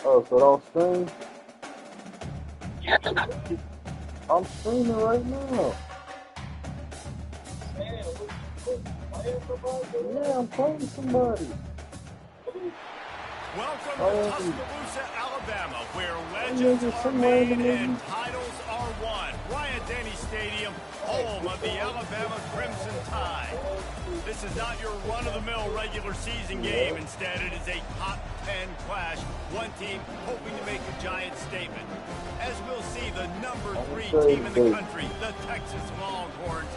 Oh, so don't stream? I'm streaming right now. Yeah, I'm playing somebody. Welcome to Tuscaloosa, Alabama, where legends nigga, are some made random and nigga. titles are won. Bryant-Denny Stadium, home of the Alabama Crimson Tide. This is not your run-of-the-mill regular season game. Instead, it is a top 10 clash. One team hoping to make a giant statement. As we'll see, the number 3 team in the country, the Texas Longhorns,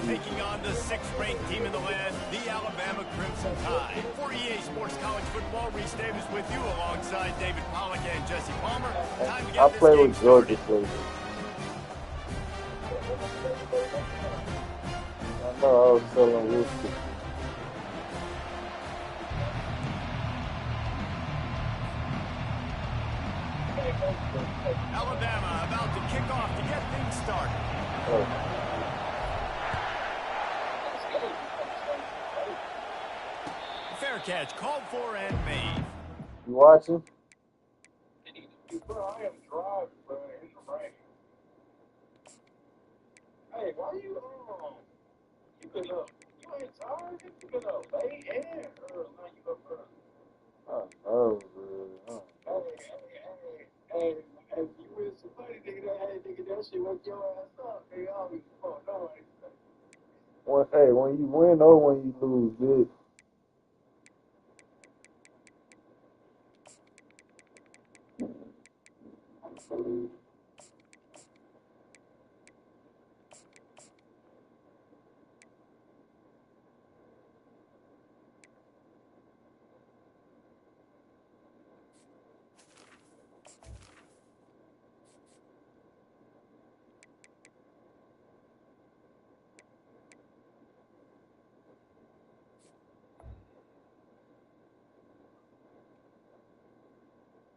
taking on the 6th-ranked team in the land, the Alabama Crimson Tide. For EA Sports College Football, Reese Davis with you alongside David Pollack and Jesse Palmer. Time to get this game started. I know I was selling whiskey. Alabama about to kick off to get things started. Fair catch called for and made. You watching? Bro, I am driving, bro, in the rain. Hey, why you you been up? You ain't tired? You been up late and early. Now you up early. Oh, Hey, you with somebody, nigga, that shit wake your ass up. Nigga, I be fucked up. Hey, when you win or when you lose, bitch.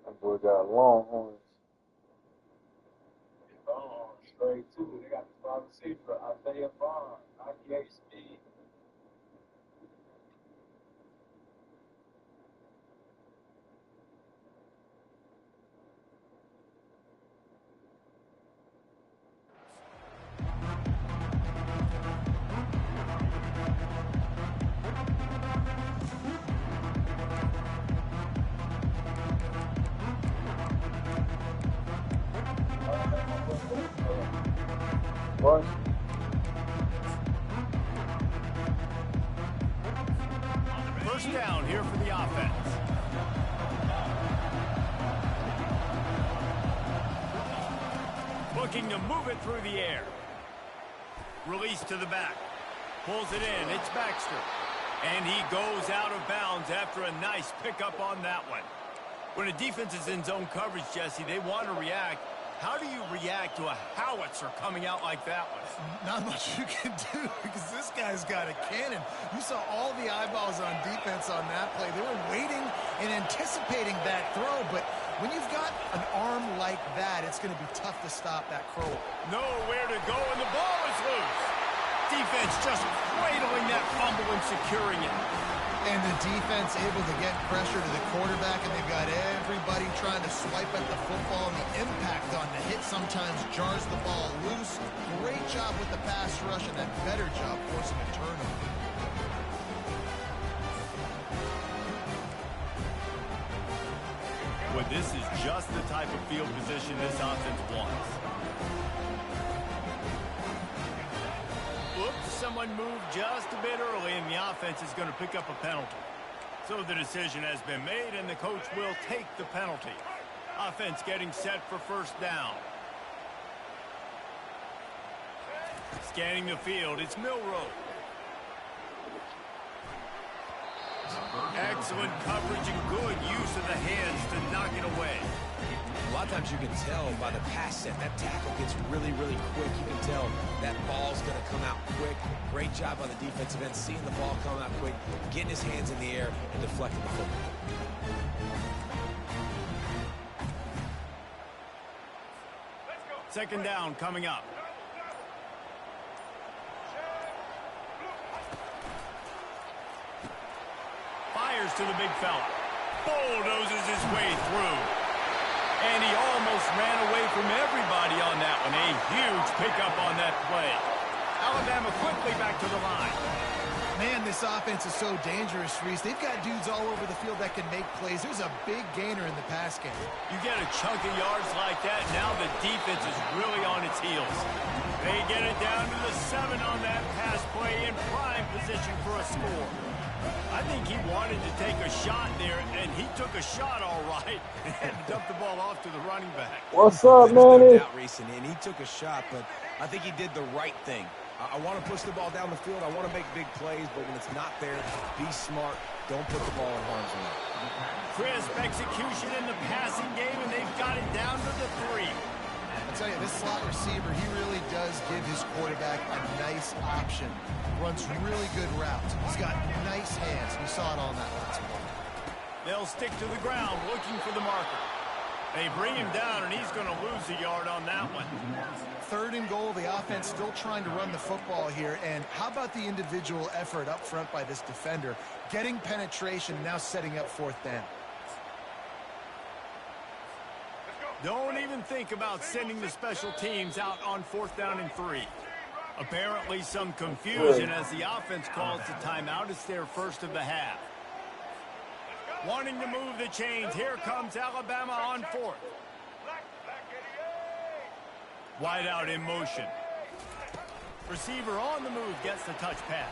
That boy got Longhorns. Straight too. They got the wide receiver, Isaiah Bond, 98 speed. What? First down here for the offense. Looking to move it through the air. Release to the back. Pulls it in. It's Baxter. And he goes out of bounds after a nice pickup on that one. When a defense is in zone coverage, Jesse, they want to react. How do you react to a howitzer coming out like that one? Not much you can do because this guy's got a cannon. You saw all the eyeballs on defense on that play. They were waiting and anticipating that throw, but when you've got an arm like that, it's going to be tough to stop that crow. Nowhere to go, and the ball is loose. Defense just cradling that fumble and securing it. And the defense able to get pressure to the quarterback, and they've got everybody trying to swipe at the football, and the impact on the hit sometimes jars the ball loose. Great job with the pass rush, and that better job forcing a turnover. Well, this is just the type of field position this offense wants. Oops, someone moved just a bit early, and the offense is going to pick up a penalty. So the decision has been made, and the coach will take the penalty. Offense getting set for first down. Scanning the field, it's Milroe. Excellent coverage and good use of the hands to knock it away. A lot of times you can tell by the pass set, that tackle gets really, really quick. You can tell that ball's going to come out quick. Great job on the defensive end, seeing the ball come out quick, getting his hands in the air, and deflecting the football. Second down coming up. Fires to the big fella. Bulldozes his way through. And he almost ran away from everybody on that one. A huge pickup on that play. Alabama quickly back to the line. Man, this offense is so dangerous, Reese. They've got dudes all over the field that can make plays. There's a big gainer in the pass game. You get a chunk of yards like that, now the defense is really on its heels. They get it down to the 7 on that pass play in prime position for a score. I think he wanted to take a shot there, and he took a shot all right and dumped the ball off to the running back. What's up, No man? doubt, Reese, and he took a shot, but I think he did the right thing. I want to push the ball down the field. I want to make big plays, but when it's not there, be smart. Don't put the ball in harm's way. Crisp execution in the passing game, and they've got it down to the 3. I'll tell you, this slot receiver, he really does give his quarterback a nice option. Runs really good routes. He's got nice hands. We saw it on that last one. They'll stick to the ground looking for the marker. They bring him down, and he's going to lose a yard on that one. 3rd and goal. The offense still trying to run the football here. And how about the individual effort up front by this defender? Getting penetration, now setting up 4th down. Don't even think about sending the special teams out on 4th down and 3. Apparently some confusion as the offense calls the timeout. It's their first of the half. Wanting to move the chains. Here comes Alabama on 4th. Wide out in motion. Receiver on the move gets the touch pass.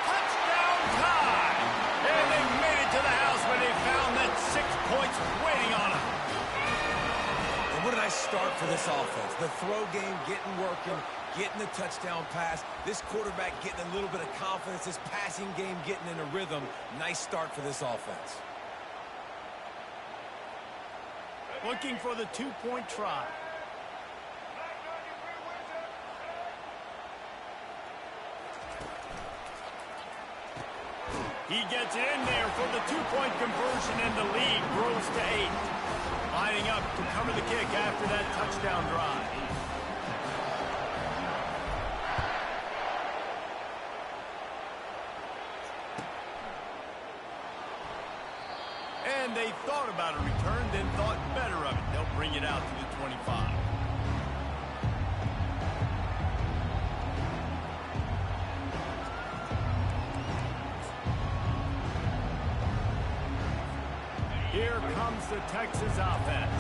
Touchdown time! And they made it to the house when they found that 6 points waiting on them. And what a nice start for this offense. The throw game getting working, getting the touchdown pass. This quarterback getting a little bit of confidence. This passing game getting in a rhythm. Nice start for this offense. Looking for the 2-point try. He gets it in there for the 2-point conversion, and the lead grows to 8. Lining up to cover the kick after that touchdown drive. And they thought about a return, then thought better of it. They'll bring it out to the 25. Here comes the Texas offense.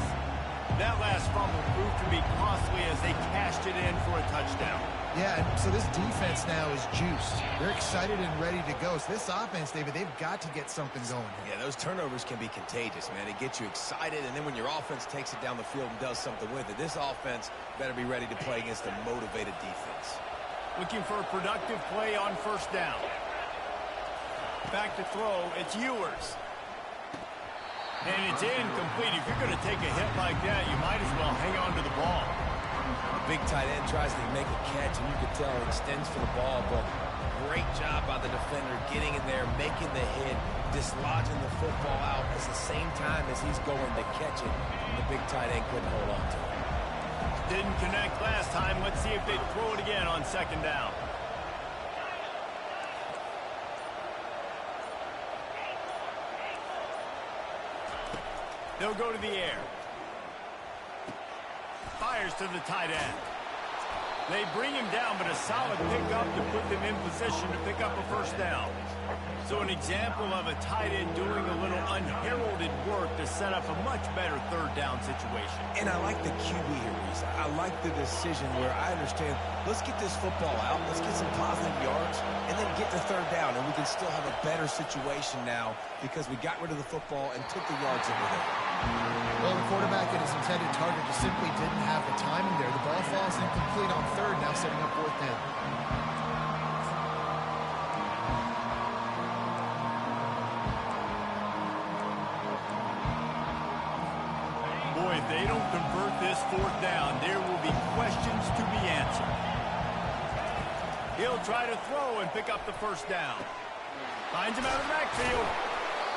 That last fumble proved to be costly as they cashed it in for a touchdown. Yeah, so this defense now is juiced. They're excited and ready to go. So this offense, David, they've got to get something going here. Yeah, those turnovers can be contagious, man. It gets you excited, and then when your offense takes it down the field and does something with it, this offense better be ready to play against a motivated defense. Looking for a productive play on 1st down. Back to throw, it's Ewers. And it's incomplete. If you're going to take a hit like that, you might as well hang on to the ball. A big tight end tries to make a catch, and you can tell it extends for the ball, but great job by the defender getting in there, making the hit, dislodging the football out at the same time as he's going to catch it. And the big tight end couldn't hold on to it. Didn't connect last time. Let's see if they throw it again on 2nd down. They'll go to the air. Fires to the tight end. They bring him down, but a solid pickup to put them in position to pick up a 1st down. So an example of a tight end doing a little unheralded work to set up a much better 3rd down situation. And I like the QB here, Reese. I like the decision where I understand, let's get this football out, let's get some positive yards, and then get to 3rd down, and we can still have a better situation now because we got rid of the football and took the yards over there. Well, the quarterback and his intended target just simply didn't have the timing there. The ball falls incomplete on 3rd, now setting up 4th down. Boy, if they don't convert this 4th down, there will be questions to be answered. He'll try to throw and pick up the 1st down. Finds him out of the backfield.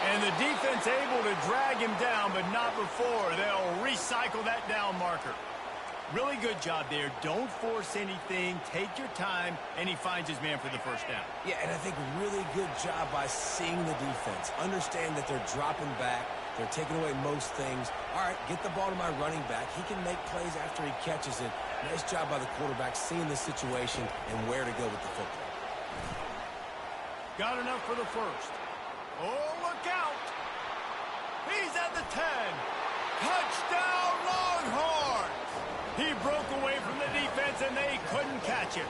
And the defense able to drag him down, but not before. They'll recycle that down marker. Really good job there. Don't force anything. Take your time, and he finds his man for the 1st down. Yeah, and I think really good job by seeing the defense. Understand that they're dropping back. They're taking away most things. All right, get the ball to my running back. He can make plays after he catches it. Nice job by the quarterback seeing the situation and where to go with the football. Got enough for the first. Oh, look out! He's at the 10. Touchdown, Longhorns! He broke away from the defense, and they couldn't catch him.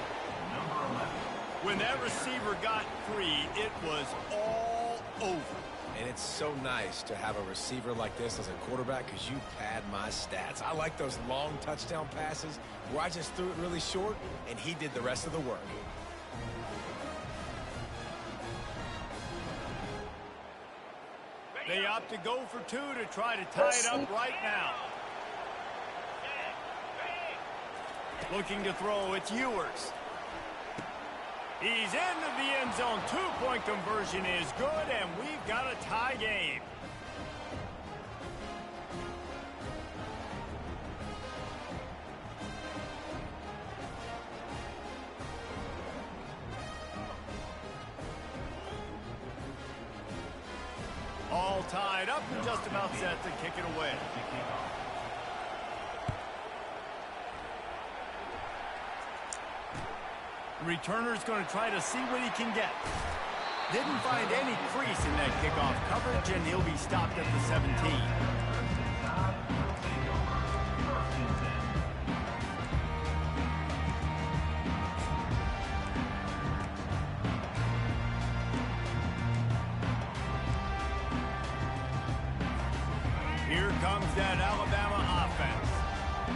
When that receiver got free, it was all over. And it's so nice to have a receiver like this as a quarterback because you pad my stats. I like those long touchdown passes where I just threw it really short, and he did the rest of the work. They opt to go for two to try to tie it up right now. Looking to throw, it's Ewers. He's into the end zone. Two-point conversion is good, and we've got a tie game. All tied up and just about set to kick it away. The returner's going to try to see what he can get. Didn't find any crease in that kickoff coverage, and he'll be stopped at the 17. Here comes that Alabama offense.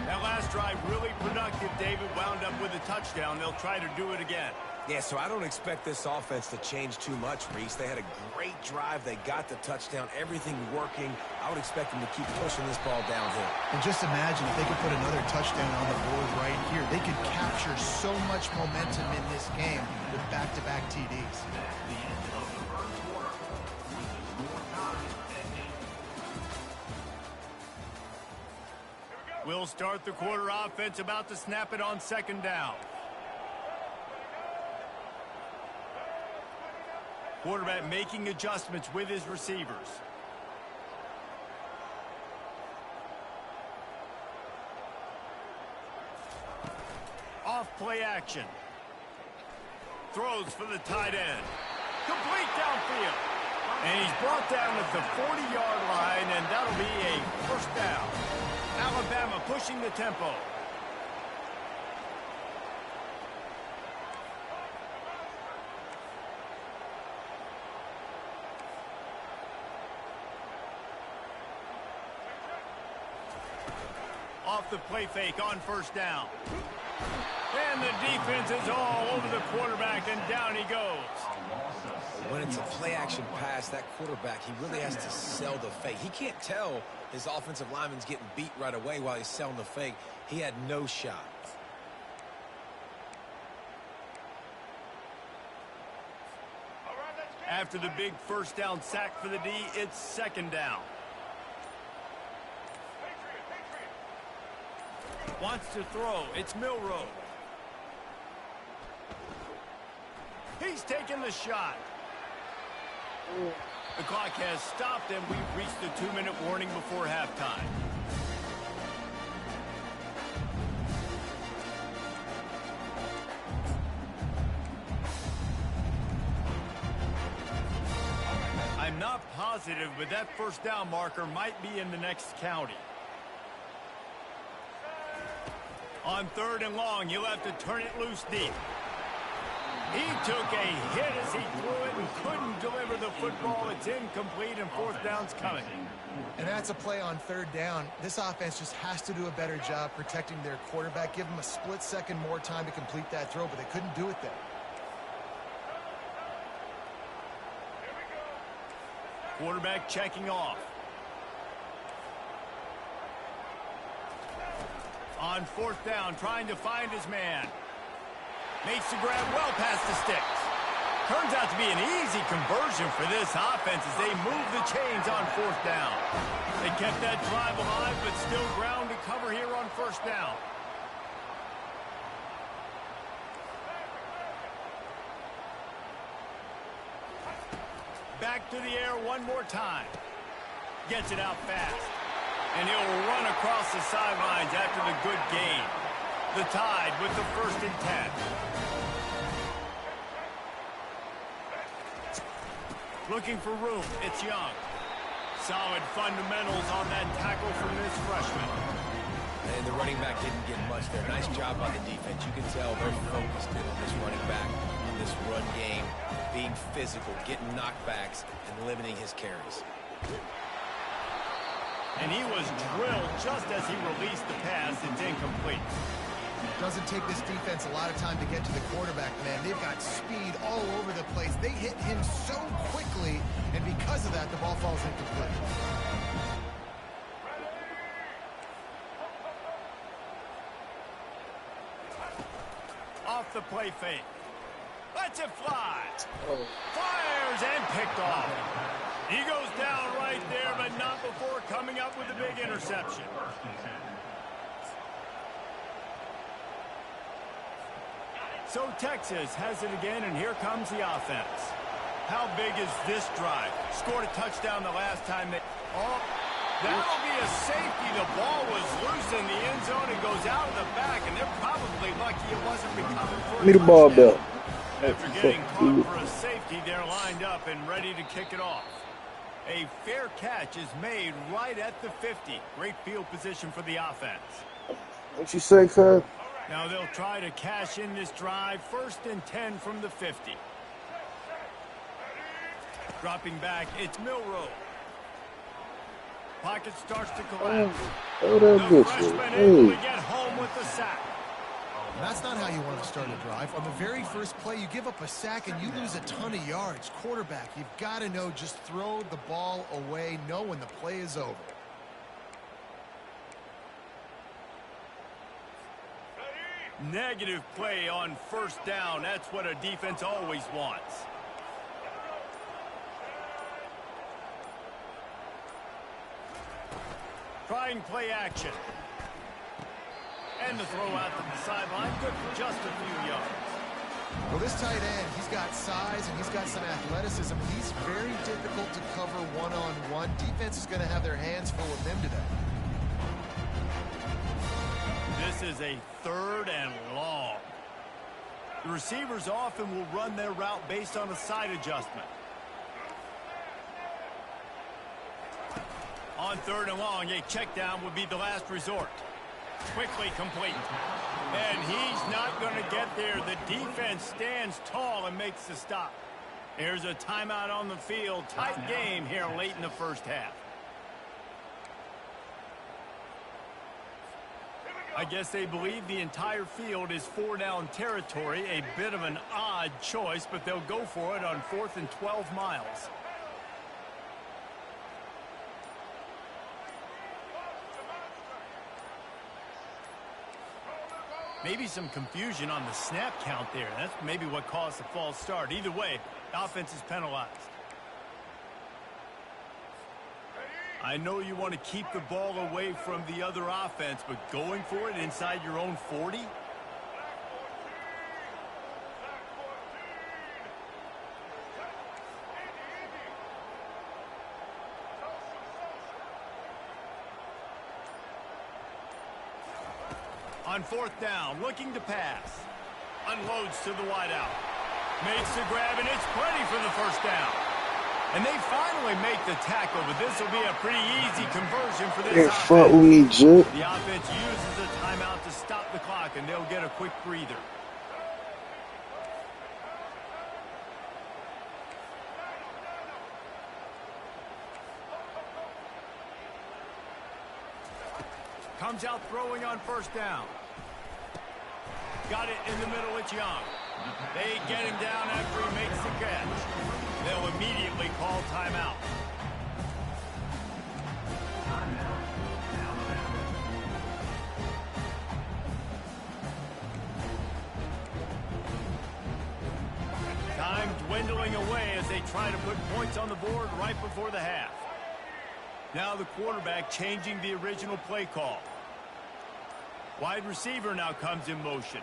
That last drive really productive. David wound up with a touchdown. They'll try to do it again. Yeah, so I don't expect this offense to change too much, Reese. They had a great drive. They got the touchdown. Everything working. I would expect them to keep pushing this ball downhill. And just imagine if they could put another touchdown on the board right here. They could capture so much momentum in this game with back-to-back TDs. We'll start the quarter offense, about to snap it on second down. Quarterback making adjustments with his receivers. Off play action. Throws for the tight end. Complete downfield. And he's brought down at the 40-yard line, and that'll be a first down. Alabama pushing the tempo. Off the play fake on first down. And the defense is all over the quarterback, and down he goes. When it's a play-action pass, that quarterback, he really has to sell the fake. He can't tell his offensive lineman's getting beat right away while he's selling the fake. He had no shot. After the big first down sack for the D, it's second down. Wants to throw. It's Milroe. He's taking the shot. The clock has stopped, and we've reached the 2-minute warning before halftime. I'm not positive, but that first down marker might be in the next county. On third and long, he'll have to turn it loose deep. He took a hit as he threw it and couldn't deliver the football. It's incomplete, and fourth down's coming. And that's a play on third down. This offense just has to do a better job protecting their quarterback. Give them a split second more time to complete that throw, but they couldn't do it there. Quarterback checking off. On fourth down, trying to find his man. Makes the grab well past the sticks. Turns out to be an easy conversion for this offense as they move the chains on fourth down. They kept that drive alive, but still ground to cover here on first down. Back to the air one more time. Gets it out fast. And he'll run across the sidelines after the good gain. The Tide with the 1st and 10. Looking for room. It's Young. Solid fundamentals on that tackle from this freshman. And the running back didn't get much there. Nice job on the defense. You can tell they're focused in on this running back, on this run game, being physical, getting knockbacks, and limiting his carries. And he was drilled just as he released the pass. It's incomplete. It doesn't take this defense a lot of time to get to the quarterback, man. They've got speed all over the place. They hit him so quickly, and because of that, the ball falls incomplete. Off the play fake. Lets it fly. Fires and picked off. He goes down right there, but not before coming up with a big interception. So Texas has it again, and here comes the offense. How big is this drive? Scored a touchdown the last time they... Oh, that'll be a safety. The ball was loose in the end zone. It goes out of the back, and they're probably lucky it wasn't recovered for a Give me the ball touchdown. back. After getting caught for a safety, they're lined up and ready to kick it off. A fair catch is made right at the 50. Great field position for the offense. What you say, cuz? Now they'll try to cash in this drive. 1st and 10 from the 50. Dropping back, it's Milroe. Pocket starts to collapse. Oh, that The bitch. freshman able to Hey. get home with the sack. That's not how you want to start a drive. On the very first play, you give up a sack and you lose a ton of yards. Quarterback, you've got to know, just throw the ball away, know when the play is over. Negative play on 1st down. That's what a defense always wants. Trying play action. And the throw out to the sideline. Good for just a few yards. Well, this tight end, he's got size and he's got some athleticism. He's very difficult to cover one-on-one. Defense is going to have their hands full of him today. This is a 3rd and long. The receivers often will run their route based on a side adjustment. On 3rd and long, a check down would be the last resort. Quickly complete. And he's not going to get there. The defense stands tall and makes the stop. Here's a timeout on the field. Tight game here late in the 1st half. I guess they believe the entire field is 4-down territory. A bit of an odd choice, but they'll go for it on 4th and 12 miles. Maybe some confusion on the snap count there. That's maybe what caused the false start. Either way, offense is penalized. I know you want to keep the ball away from the other offense, but going for it inside your own 40? On 4th down, looking to pass. Unloads to the wideout. Makes the grab, and it's plenty for the 1st down. And they finally make the tackle, but this will be a pretty easy conversion for this Can't front with offense. me, Jip. The offense uses a timeout to stop the clock, and they'll get a quick breather. Comes out throwing on 1st down. Got it in the middle, it's Young. They get him down after he makes the catch. They'll immediately call timeout. Time dwindling away as they try to put points on the board right before the half. Now the quarterback changing the original play call. Wide receiver now comes in motion.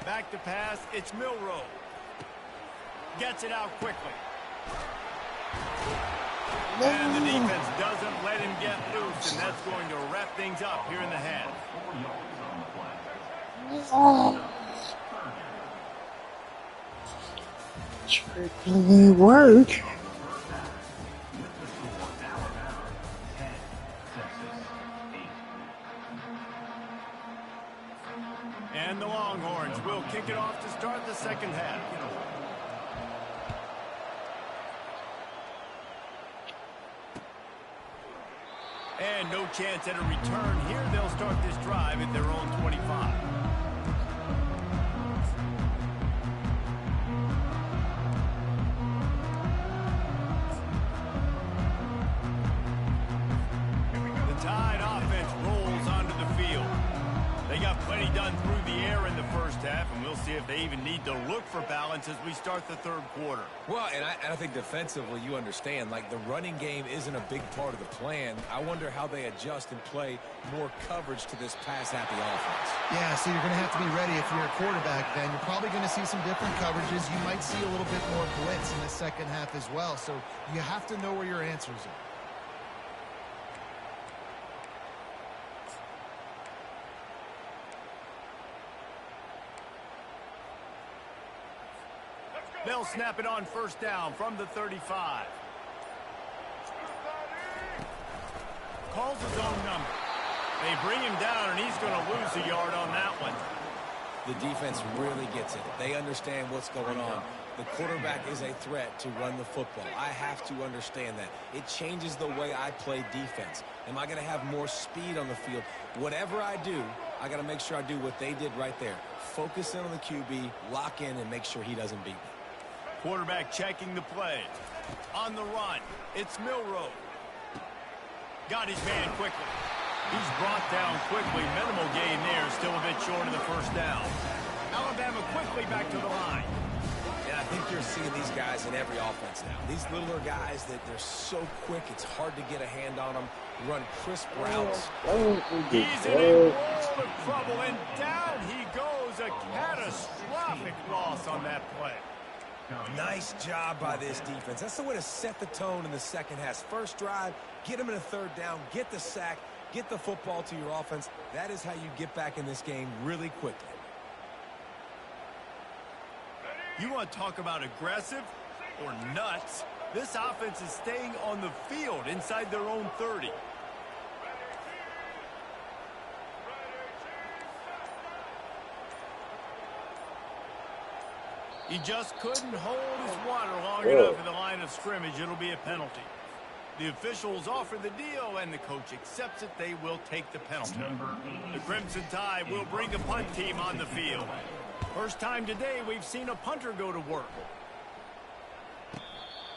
Back to pass, it's Milroe. Gets it out quickly. And the defense doesn't let him get loose, and that's going to wrap things up here in the half. Tripping work. And the Longhorns will kick it off to start the second half. And no chance at a return here. They'll start this drive at their own 25. The Tide offense rolls onto the field. They got plenty done through the air in the first half, and we'll see if they even need to look for balance as we start the third quarter. Well, and I think defensively, you understand, like the running game isn't a big part of the plan. I wonder how they adjust and play more coverage to this pass-happy offense. Yeah, so you're going to have to be ready if you're a quarterback then. You're probably going to see some different coverages. You might see a little bit more blitz in the second half as well. So you have to know where your answers are. They'll snap it on first down from the 35. Calls his own number. They bring him down, and he's going to lose a yard on that one. The defense really gets it. They understand what's going on. The quarterback is a threat to run the football. I have to understand that. It changes the way I play defense. Am I going to have more speed on the field? Whatever I do, I got to make sure I do what they did right there. Focus in on the QB, lock in, and make sure he doesn't beat me. Quarterback checking the play. On the run, it's Milroe. Got his man quickly. He's brought down quickly. Minimal gain there, still a bit short of the first down. Alabama quickly back to the line. And I think you're seeing these guys in every offense now. These littler guys that they're so quick, it's hard to get a hand on them. Run crisp routes. He's in a world of trouble, and down he goes. A catastrophic loss on that play. Nice job by this defense. That's the way to set the tone in the second half. First drive, get them in a third down, get the sack, get the football to your offense. That is how you get back in this game really quickly. You want to talk about aggressive or nuts? This offense is staying on the field inside their own 30. He just couldn't hold his water long enough in the line of scrimmage. It'll be a penalty. The officials offer the deal, and the coach accepts it. They will take the penalty. The Crimson Tide will bring the punt team on the field. First time today we've seen a punter go to work.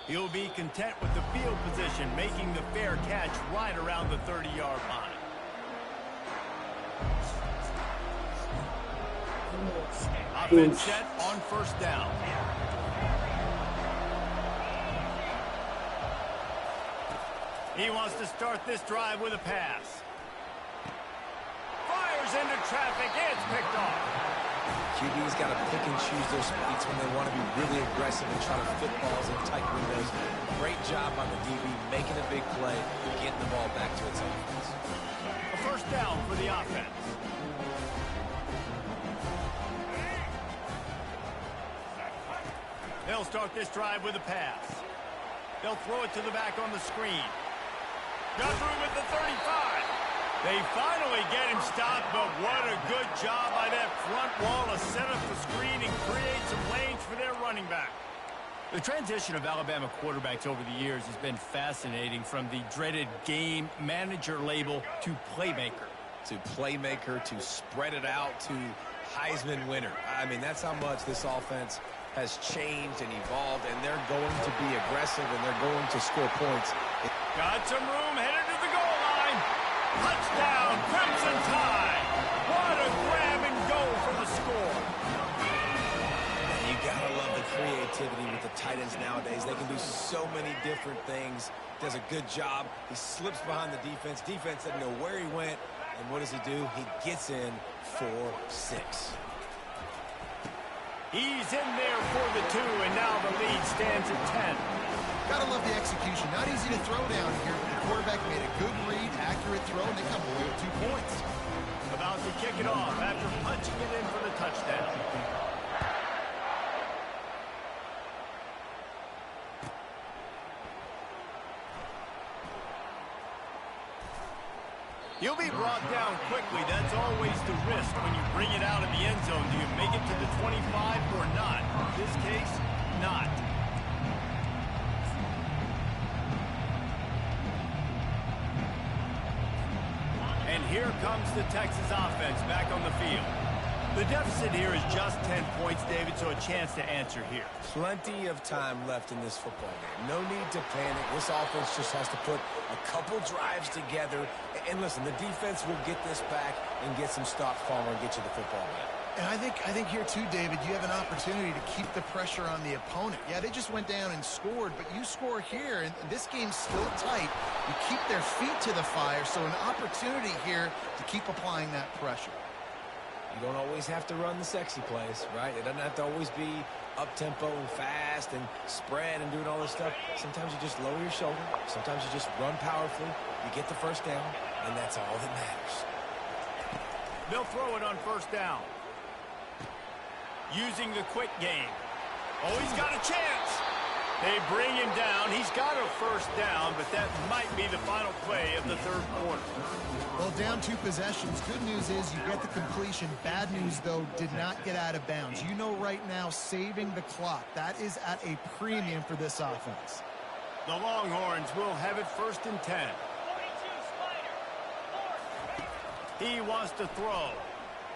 He'll be content with the field position, making the fair catch right around the 30-yard line. Offense set on first down. He wants to start this drive with a pass. Fires into traffic. It's picked off. QB's got to pick and choose their spots when they want to be really aggressive and try to fit balls in tight windows. Great job by the DB making a big play, getting the ball back to its offense. A first down for the offense. They'll start this drive with a pass. They'll throw it to the back on the screen. Got through with the 35. They finally get him stopped, but what a good job by that front wall to set up the screen and create some lanes for their running back. The transition of Alabama quarterbacks over the years has been fascinating, from the dreaded game manager label to playmaker. To playmaker, to spread it out, to Heisman winner. I mean, that's how much this offense has changed and evolved, and they're going to be aggressive, and they're going to score points. Got some room, headed to the goal line. Touchdown, Crimson Tide. What a grab and go for the score. You gotta love the creativity with the tight ends nowadays. They can do so many different things. Does a good job. He slips behind the defense. Defense doesn't know where he went. And what does he do? He gets in for 6. He's in there for the 2, and now the lead stands at 10. Gotta love the execution. Not easy to throw down here, but the quarterback made a good read, accurate throw, and they come away with 2 points. About to kick it off after punching it in for the touchdown. You'll be brought down quickly. That's always the risk when you bring it out of the end zone. Do you make it to the 25 or not? In this case, not. And here comes the Texas offense back on the field. The deficit here is just 10 points, David, so a chance to answer here. Plenty of time left in this football game. No need to panic. This offense just has to put a couple drives together. And listen, the defense will get this back and get some stops, Palmer, and get you the football back. And I think here too, David, you have an opportunity to keep the pressure on the opponent. Yeah, they just went down and scored, but you score here, and this game's still tight. You keep their feet to the fire, so an opportunity here to keep applying that pressure. You don't always have to run the sexy plays, right? It doesn't have to always be up-tempo and fast and spread and doing all this stuff. Sometimes you just lower your shoulder. Sometimes you just run powerfully. You get the first down, and that's all that matters. They'll throw it on first down. Using the quick game. Oh, he's got a chance. They bring him down. He's got a first down, but that might be the final play of the third quarter. Well, down 2 possessions. Good news is you get the completion. Bad news, though, did not get out of bounds. You know right now, saving the clock. That is at a premium for this offense. The Longhorns will have it first and 10. He wants to throw.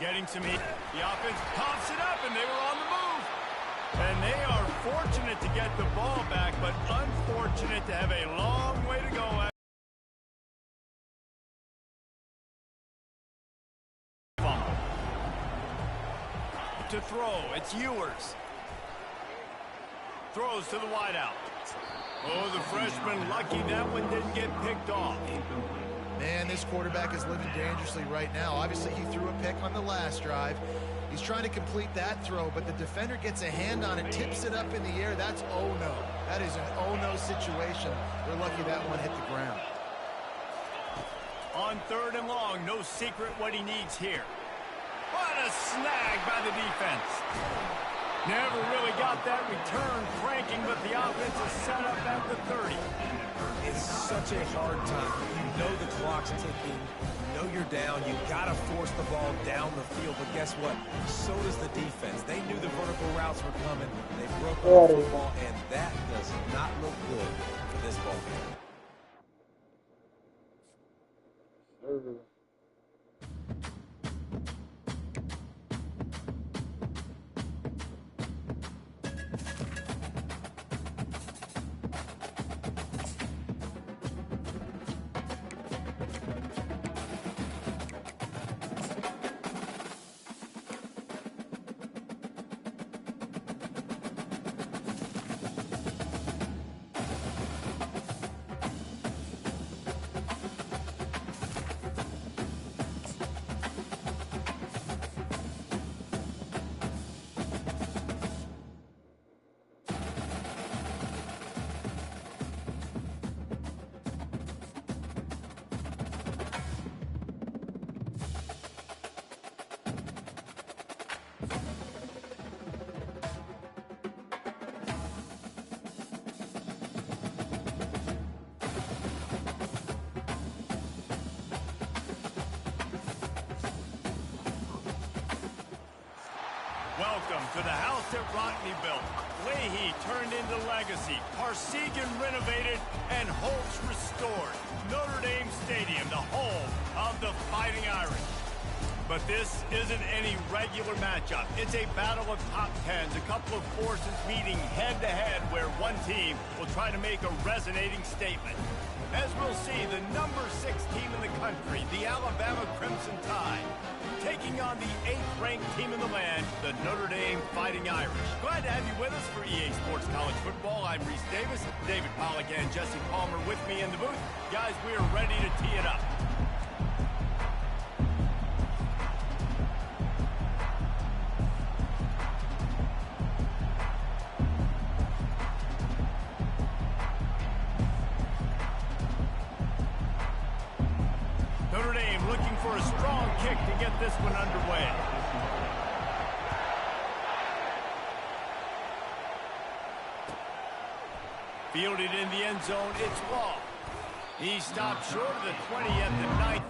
Getting some heat. The offense pops it up, and they were on the move. And they are fortunate to get the ball back, but unfortunate to have a long way to go. To throw, it's Ewers. Throws to the wideout. Oh, the freshman lucky that one didn't get picked off. Man, this quarterback is living dangerously right now. Obviously, he threw a pick on the last drive. He's trying to complete that throw, but the defender gets a hand on it, tips it up in the air. That's oh-no. That is an oh-no situation. They're lucky that one hit the ground. On third and long, no secret what he needs here. What a snag by the defense. Never really got that return cranking, but the offense is set up at the 30. It's such a hard time. You know the clock's ticking. You know you're down. You got to force the ball down the field. But guess what? So does the defense. They knew the vertical routes were coming. They broke up the football, and that does not look good for this ball game. Welcome to the house that Rockne built. Leahy turned into legacy. Parsegan renovated and Holtz restored. Notre Dame Stadium, the home of the Fighting Irish. But this isn't any regular matchup. It's a battle of top tens, a couple of forces meeting head-to-head where one team will try to make a resonating statement. As we'll see, the number 6 team in the country, the Alabama Crimson Tide, taking on the 8th-ranked team in the land, the Notre Dame Fighting Irish. Glad to have you with us for EA Sports College Football. I'm Reese Davis, David Pollack and Jesse Palmer with me in the booth. Guys, we are ready to tee it up. looking for a strong kick to get this one underway. Fielded in the end zone, it's Law. He stopped short of the 20 at the 9th.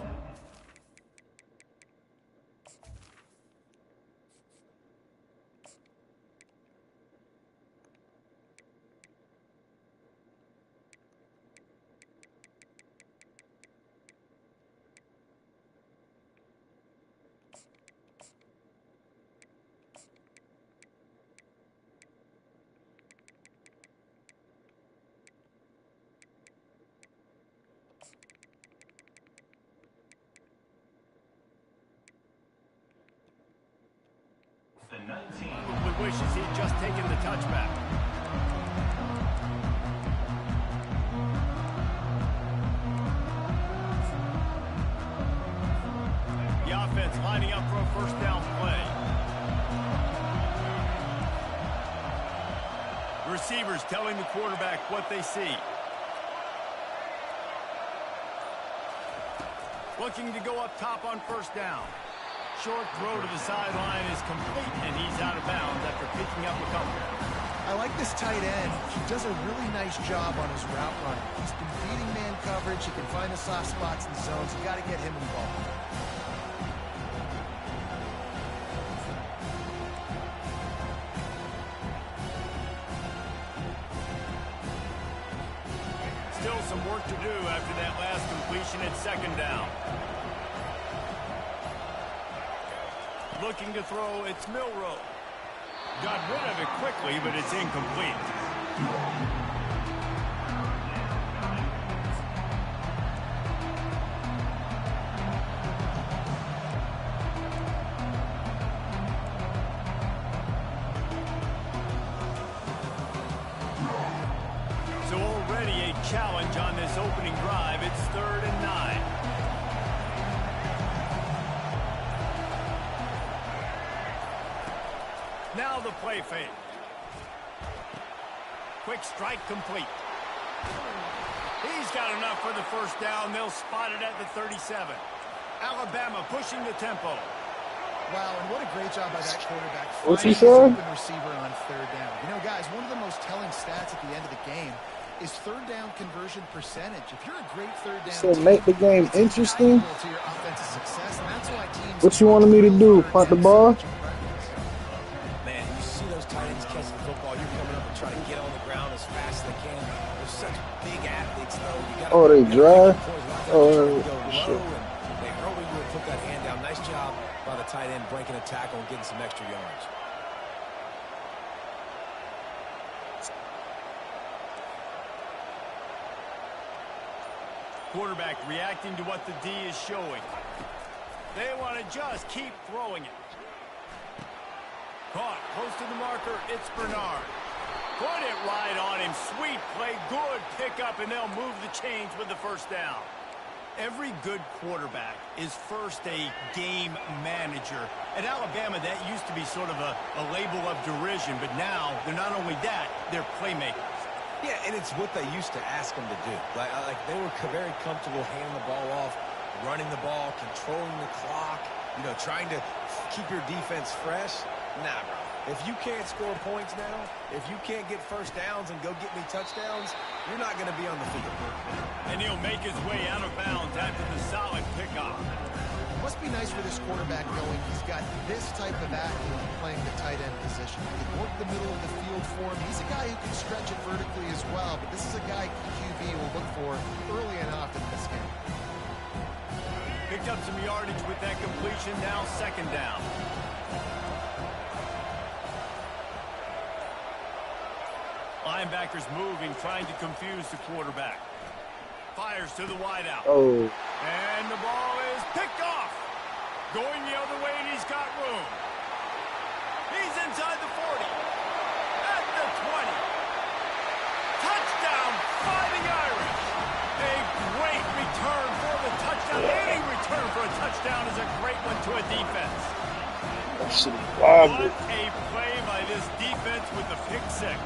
Probably wishes he'd just taken the touchback. The offense lining up for a first down play. The receivers telling the quarterback what they see. Looking to go up top on first down. Short throw to the sideline is complete, and he's out of bounds after picking up a couple. I like this tight end. He does a really nice job on his route running. He's been beating man coverage. He can find the soft spots in zones. You got to get him involved. Still some work to do after that last completion at second down. Looking to throw, it's Milroe. Got rid of it quickly, but it's incomplete. So already a challenge on this opening drive. It's 3rd and 9. Now the play fake. Quick strike complete. He's got enough for the first down. They'll spot it at the 37. Alabama pushing the tempo. Wow, and what a great job by that quarterback. What's he finding say? his open receiver on 3rd down. You know, guys, one of the most telling stats at the end of the game is 3rd down conversion percentage. If you're a great 3rd down So team, make the game it's interesting. invaluable to your offensive success, and that's why teams What you wanted me to do? Punt the ball? Man, you see those tight ends catch the football, you're coming up and trying to get on the ground as fast as they can. They're such big athletes, though. You gotta, Oh, they drive? Oh, go shit. low, and they hurry you and put that hand down. Nice job by the tight end breaking a tackle and getting some extra yards. Quarterback reacting to what the D is showing. They want to just keep throwing it. Caught close to the marker. It's Bernard. Put it right on him. Sweet play. Good pickup, and they'll move the chains with the first down. Every good quarterback is first a game manager. At Alabama, that used to be sort of a label of derision, but now they're not only that, they're playmakers. Yeah, and it's what they used to ask them to do. Like they were very comfortable handing the ball off, running the ball, controlling the clock, you know, trying to keep your defense fresh. Nah, bro. If you can't score points now, if you can't get first downs and go get me touchdowns, you're not going to be on the field. And he'll make his way out of bounds after the solid pickoff. Must be nice for this quarterback knowing he's got this type of athlete playing the tight end position. He can work the middle of the field for him. He's a guy who can stretch it vertically as well, but this is a guy QB will look for early and often in this game. Picked up some yardage with that completion. Now second down. Linebackers moving, trying to confuse the quarterback. Fires to the wideout. Oh. And the ball is picked off. Going the other way, and he's got room. He's inside the 40. At the 20. Touchdown, Fighting Irish. A great return for the touchdown. Any return for a touchdown is a great one to a defense. That shit is What wild. a play by this defense with the pick six.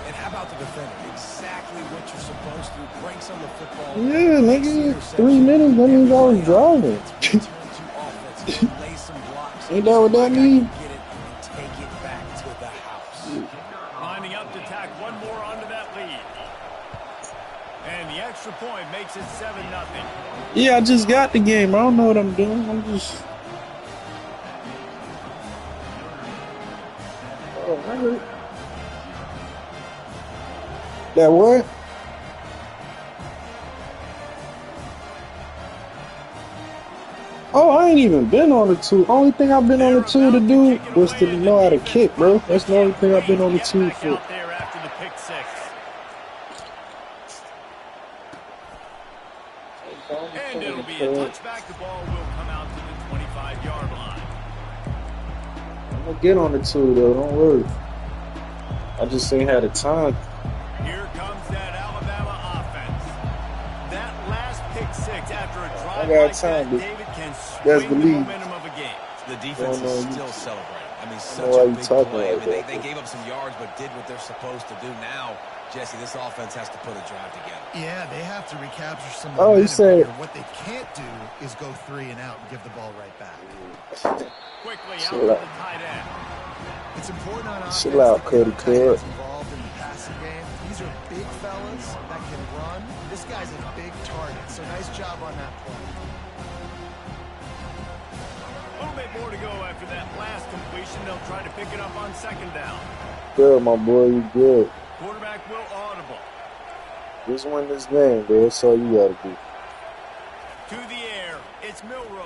And how about the defender? Exactly what you're supposed to. Breaks on the football. Yeah, Makes the nigga. interception. 3 minutes, that means I was Every play driving. offense, return to offense. Go lay some blocks. Ain't that what So that my guy mean? can get it and take it back to the house. Lining up to tack one more onto that lead. And the extra point makes it 7-0. Yeah, I just got the game. I don't know what I'm doing. I'm just. Oh, I heard. That what? Oh, I ain't even been on the 2. Only thing I've been on the 2 to do was to know how to kick, bro. That's the only thing I've been on the 2 Back for. out there after the pick six. And it'll be a touchback. The ball will come out to the 25-yard line. I'm gonna get on the 2 though. Don't worry. I just ain't had the time. Here comes that Alabama offense. That last pick six after a drive got like time, that, but David can that's swing the the lead. momentum of a game. The defense Don't know is you- still celebrating. I mean, know such why a you big talking play. I like mean, that. they gave up some yards, but did what they're supposed to do. Now, Jesse, this offense has to put a drive together. Yeah, they have to recapture some Oh, you momentum said- here. What they can't do is go 3 and out and give the ball right back. Quickly out Chill to the out. tight end. It's important on offense Chill out, to get Cody our tight ends Cord. involved in the passing game. These are big fellas that can run. This guy's a big target, so nice job on that play. A little bit more to go after that last completion. They'll try to pick it up on second down. Good, my boy. You good. Quarterback will audible. Just win this game, bro. That's all you gotta do. To the air. It's Milroe.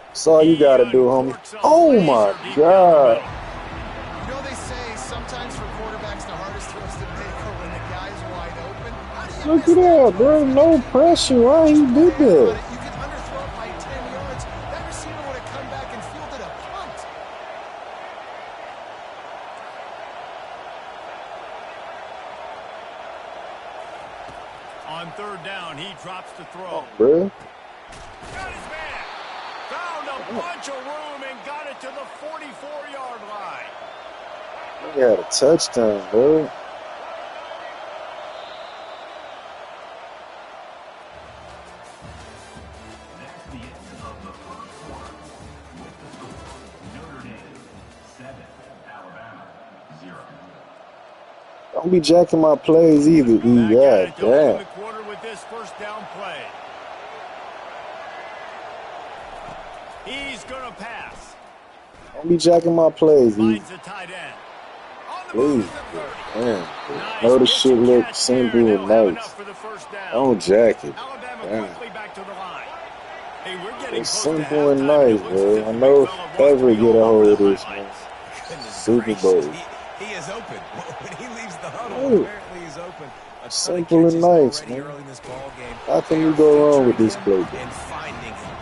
That's all you gotta do, homie. Oh my God. You know, they say sometimes for quarterbacks the hardest throws to make are when the guy's wide open. How do you Look miss at that, bro. No pressure. Why he did But that? you can underthrow it by 10 yards. That receiver would have come back and fielded a punt. On third down, he drops the throw. Bro. Got his man. Found a bunch of room and got it to the 44-yard line. He had a touchdown, bro. Don't be jacking my plays either, E. Back at God it to open damn. the quarter with this first down play. He's going to pass. Don't be jacking my plays, E. Finds the tight end. On the move Please. to the 30. Damn. Nice Know the catch shit and look catch simple there, and they'll have nice. enough for the first down. Don't jack it. Alabama Damn. quickly back to the line. Hey, we're getting It's close to simple and halftime. nice, It looks as bro. if I the know big if fella wants to ever be get a all hold over of the this, man. highlights. Goodness Super gracious. Bowl. He is open. When he leaves the huddle, Oh. apparently he's open. A ton of Simple and catches nice, already man. early in this ball game. How can They you are go wrong with featuring this him play? and finding him.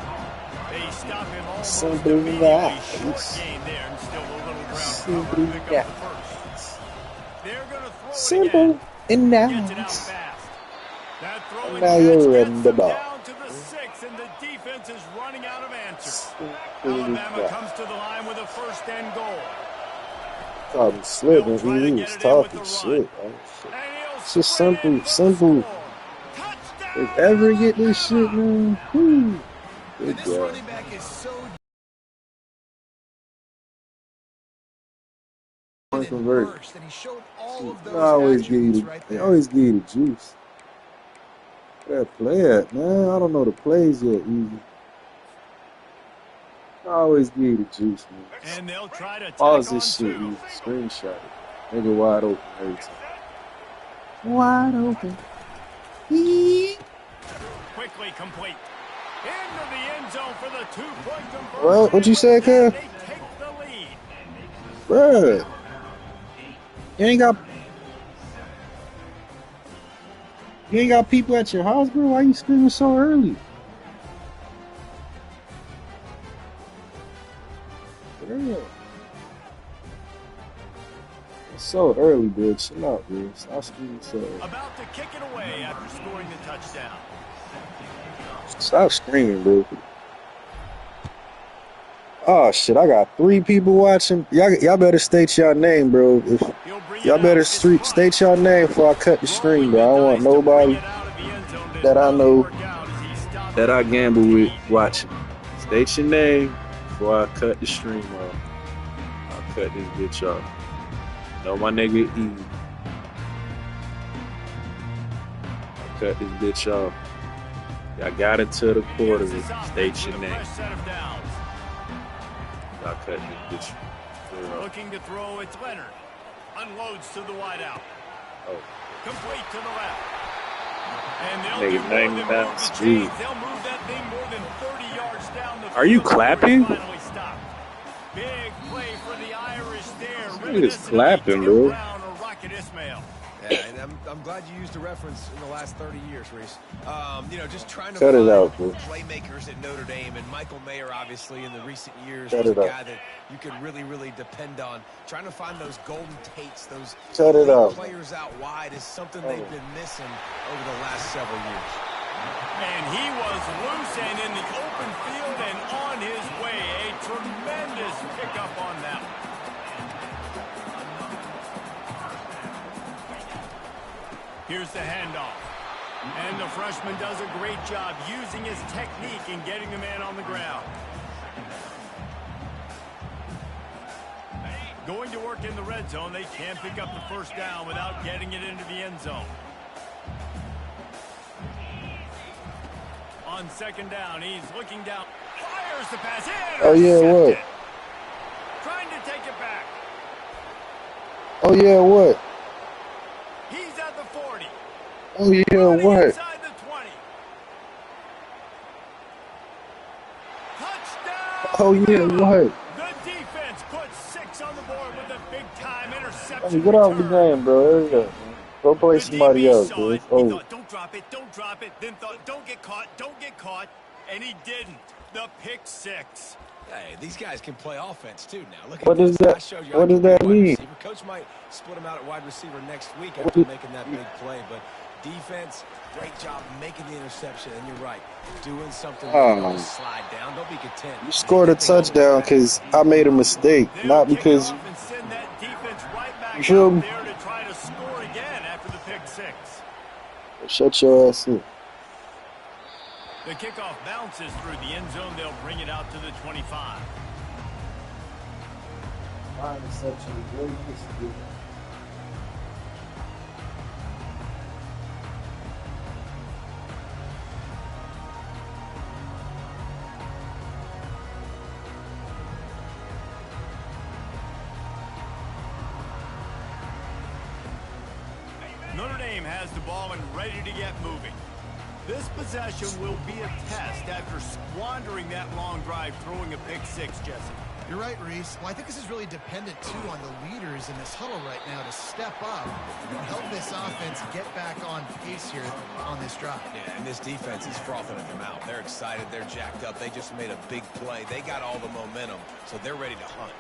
They stop him almost Simple and immediately. nice. Short gain there and still a little ground Simple cover to and pick up the first. They're going to throw it Simple again. and Gets it out nice. fast. That throw and Now catch you're gets running the them ball. down to the 6, and the defense is running out of answers. Simple and Alabama nice. comes to the line with a first and goal. Caught him slipping. They'll try to He get was it in with the talking run. shit. Man. And he'll It's just sprint in simple, for the simple. score. Touchdown, If ever get this shit, Alabama. man. Whew. Good And this job. running back is so Point converted. burst, and he showed all of They those always give you attributes the, right they there. always give you the juice. Where that play at, man? I don't know the plays yet, easy. I always give you the juice, man. And they'll try to tack Pause on this shit, two. easy. Screenshot it. Nigga wide open every time. Wide open. Quickly complete. Into the end zone for the two-point conversion. What you said, They Kev? take the lead. Bruh. You ain't got people at your house, bro? Why you screaming so early? Bruh. It's so early, bro. Chill out, bro. Stop screaming so early. About to kick it away after scoring the touchdown. Stop screaming, bro. Oh shit! I got 3 people watching. Y'all better state your name, bro. If He'll bring it y'all better out. It's front. state your name before I cut the stream, Rolling bro. I the don't want dice to bring nobody it out of the end zone. Did that I not know work out as he stopped that I it. gamble with watching. State your name before I cut the stream off. I'll cut this bitch off. Know my nigga E. I'll cut this bitch off. Y'all got into the quarter. Begins this offense State with your a name. fresh set of downs. I'll cut this bitch. Looking to throw, it's Leonard. Unloads to the wideout. Oh. Complete to the left. And they'll Nigga, do more than 90 move pounds, the G. chains. They'll move that thing more than 30 yards down the field. Are you before it's clapping? finally stopped. Big play for the Irish there. Nigga's Reminiscent of clapping, Tim bro. Brown or Rocket Ismail. Yeah, and I'm glad you used a reference in the last 30 years, Reese. You know, just trying to Cut it find out, bro. playmakers at Notre Dame, and Michael Mayer, obviously, in the recent years, Cut was it a out. guy that you could really, really depend on. Trying to find those golden Tates, those Cut it elite out. players out wide is something they've been missing over the last several years. And he was loose and in the open field and on his way. A tremendous pickup on that one. Here's the handoff. And the freshman does a great job using his technique and getting the man on the ground. Going to work in the red zone, they can pick up the first down without getting it into the end zone. On second down, he's looking down. Fires the pass. Oh, yeah, what? Intercepted. Trying to take it back. Oh, yeah, what? He's at the 40. Oh, yeah, Running what? inside the 20. Touchdown! Oh, yeah, Bama! what? The defense puts 6 on the board with a big-time Hey, interception get off the return. game, bro. Hurry up, man. Go play The somebody DB else, saw bro. it. It's He over. thought, don't drop it, don't drop it. Then thought, don't get caught, and he didn't. The pick 6. Hey, these guys can play offense too now. Look What at does this. I that? showed you What I does can that play wide mean? receiver. Coach might split him out at wide receiver next week What after did- making that big play, but defense, great job making the interception. And you're right, doing something. Don't just slide down. Don't be content. You scored a touchdown because I made a mistake, They'll not kick because it off and send that defense right back you feel out me? there to try to score again after the pick 6. Shut your ass up. The kickoff bounces through the end zone. They'll bring it out to the 25. Notre Dame has the ball and ready to get moving. This possession will be a test after squandering that long drive, throwing a pick 6, Jesse. You're right, Reese. Well, I think this is really dependent, too, on the leaders in this huddle right now to step up and help this offense get back on pace here on this drive. Yeah, and this defense is frothing at the mouth. They're excited. They're jacked up. They just made a big play. They got all the momentum, so they're ready to hunt.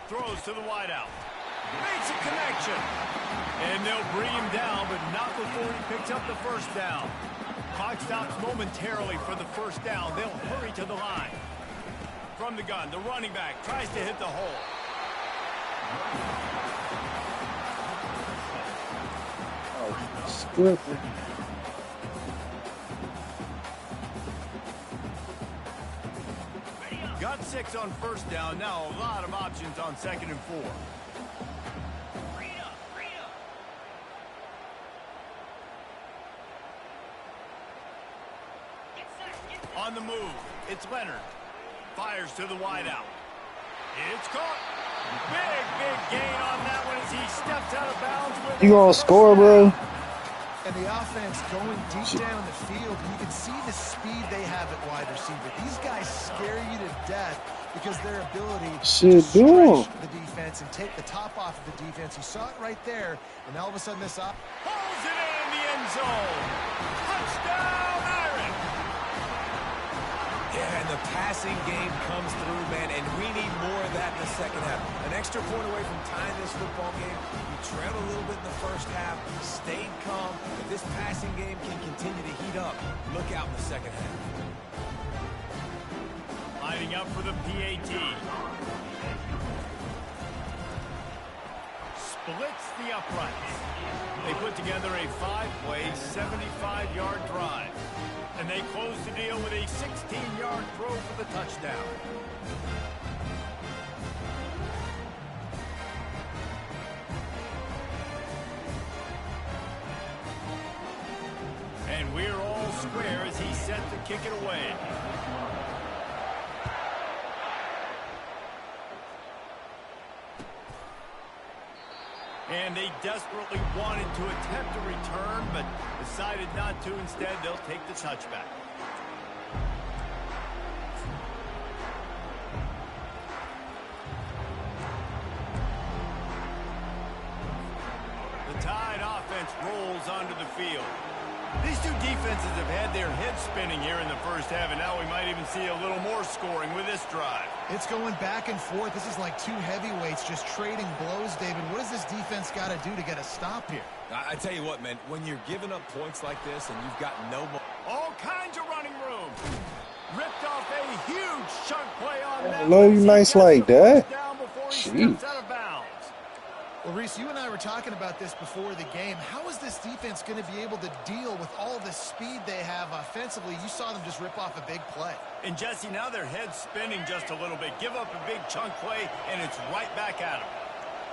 Throws to the wideout. Makes a connection. And they'll bring him down, but not before he picks up the first down. Clock stops momentarily for the first down. They'll hurry to the line. From the gun, the running back tries to hit the hole. Stupid. Got 6 on first down. Now a lot of options on 2nd and 4. On the move, it's Leonard. Fires to the wideout. It's caught. Big gain on that one as he steps out of bounds. With You gonna score, bro? And the offense going deep down the field, and you can see the speed they have at wide receiver. These guys scare you to death because their ability Shit, to do 'em. stretch the defense and take the top off of the defense. You saw it right there, and all of a sudden this up. Pulls it in the end zone. Touchdown, Iron. Yeah, and the passing game comes through, man, and we need more of that in the second half. An extra point away from tying this football game. We trailed a little bit in the first half, stayed calm. If this passing game can continue to heat up, look out in the second half. lining up for the PAT. Splits the uprights. They put together a 5-play, 75-yard drive. And they close the deal with a 16-yard throw for the touchdown. And we're all square as he's set to kick it away. And they desperately wanted to attempt a return, but decided not to. Instead, they'll take the touchback. The Tide offense rolls onto the field. These two defenses have had their heads spinning here in the first half, and now we might even see a little more scoring with this drive. It's going back and forth. This is like two heavyweights just trading blows, David. What does this defense got to do to get a stop here? I tell you what, man, when you're giving up points like this and you've got no more... All kinds of running room. Ripped off a huge chunk play on that. Love you nice like that. Jeez. Out of bounds. Well, Reese, you and I were talking about this before the game. How is this defense going to be able to deal with all the speed they have offensively? You saw them just rip off a big play. And, Jesse, now their head's spinning just a little bit. Give up a big chunk play, and it's right back at them.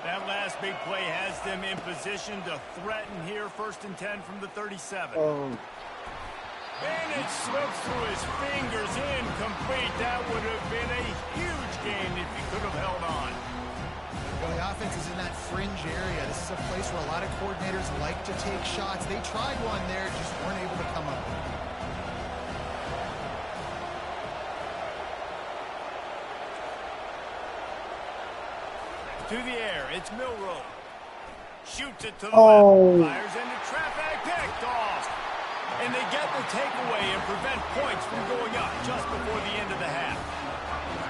That last big play has them in position to threaten here, 1st and 10 from the 37. And it slips through his fingers, incomplete. That would have been a huge gain if he could have held on. Well, the offense is in that fringe area. This is a place where a lot of coordinators like to take shots. They tried one there, just weren't able to come up with it. To the air, it's Milroe. Shoots it to the left. Fires into traffic, picked off. And they get the takeaway and prevent points from going up just before the end of the half.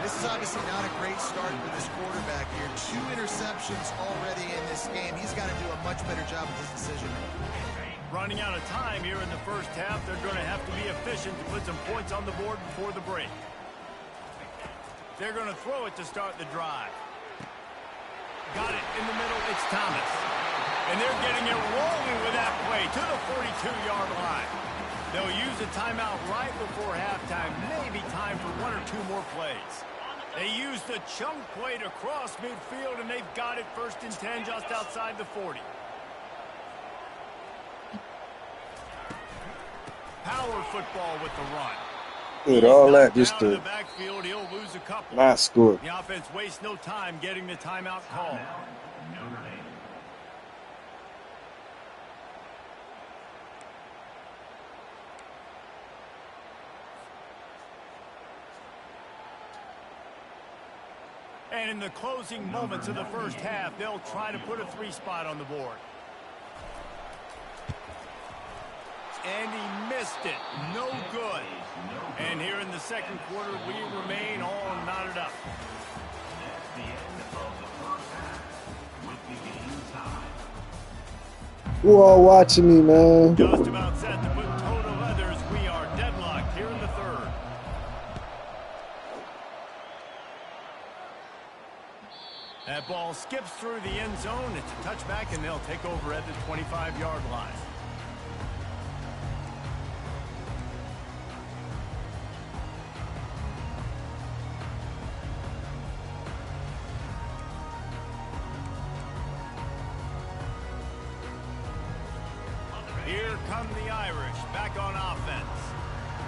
This is obviously not a great start for this quarterback here. 2 interceptions already in this game. He's got to do a much better job with his decision. Running out of time here in the first half, they're going to have to be efficient to put some points on the board before the break. They're going to throw it to start the drive. Got it in the middle. It's Thomas. And they're getting it rolling with that play to the 42-yard line. They'll use a timeout right before halftime. Maybe time for 1 or 2 more plays. They used the chunk play to cross midfield, and they've got it 1st and 10 just outside the 40. Power football with the run. Dude, all that just to backfield, he'll lose a couple. not score. The offense wastes no time getting the timeout call. And in the closing moments of the first half, they'll try to put a 3 spot on the board. And he missed it. No good. And here in the second quarter, we remain all knotted up. You all watching me, man. Just about set to put toe to leathers. We are deadlocked here in the third. That ball skips through the end zone. It's a touchback, and they'll take over at the 25-yard line. Here come the Irish, back on offense.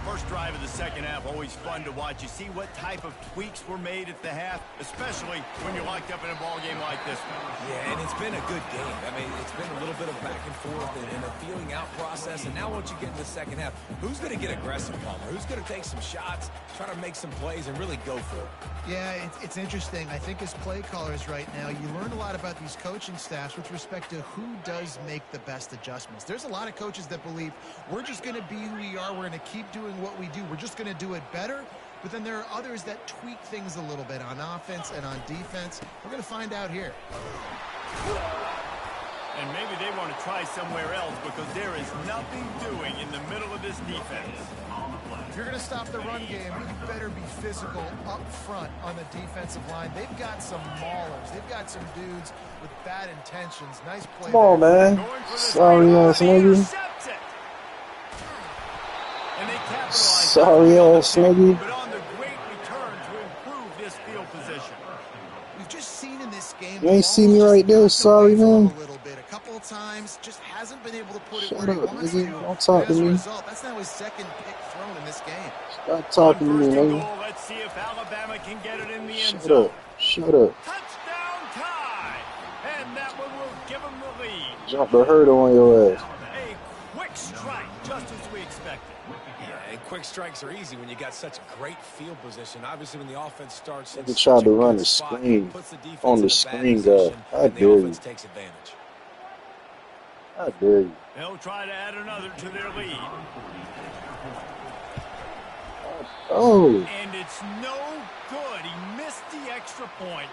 First drive of the second half, always fun to watch. You see what type of tweaks were made at the half, especially when you're locked up in a ball game like this one. Yeah, and it's been a good game. I mean, it's been a little bit of back and forth and a feeling out process. And now once you get in the second half, who's going to get aggressive, Palmer? Who's going to take some shots, try to make some plays, and really go for it? Yeah, it's interesting. I think as play callers right now, you learn a lot about these coaching staffs with respect to who does make the best adjustments. There's a lot of coaches that believe we're just going to be who we are. We're going to keep doing what we do. We're just going to do it better. But then there are others that tweak things a little bit on offense and on defense. We're going to find out here. And maybe they want to try somewhere else because there is nothing doing in the middle of this defense. If you're going to stop the run game, you better be physical up front on the defensive line. They've got some maulers. They've got some dudes with bad intentions. Nice play. Come on, man. Sorry ass nigga. Sorry ass nigga. But on the great return to improve this field position. We've just seen in this game. You ain't see me right there. Sorry, man. A little bit, a couple of times, just hasn't been able to put it Shut where he up, wants nigga. to. Don't talk to As a me. result, that's now his second pick thrown in this game. Stop talking to me, nigga. Let's see if Alabama can get it in the end Shut zone. up. Shut up. Touchdown tie. And that one will give them the lead. Jump the hurdle on your ass. A quick strike, just as we expected. Yeah, and quick strikes are easy when you got such great field position. Obviously, when the offense starts, Nigga tried to run the screen on the screen guard. How dare you? Takes advantage. How dare you? They'll try to add another to their lead. Oh. And it's no good. He missed the extra point.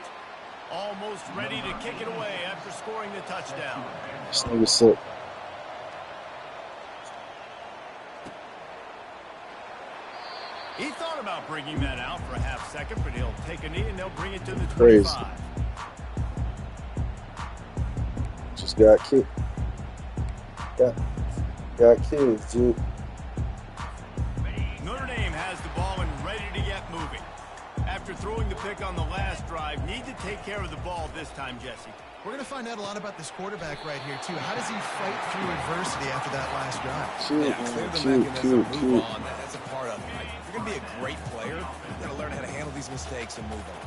Almost ready to kick it away after scoring the touchdown. This nigga sick. He thought about bringing that out for a half second, but he'll take a knee and they'll bring it to the 25. Crazy. Just got kicked. Got kids, dude. Notre Dame has the ball and ready to get moving. After throwing the pick on the last drive, need to take care of the ball this time, Jesse. We're going to find out a lot about this quarterback right here, too. How does he fight through adversity after that last drive? Cute. That's a part of it. Right? If you're going to be a great player, you got to learn how to handle these mistakes and move on.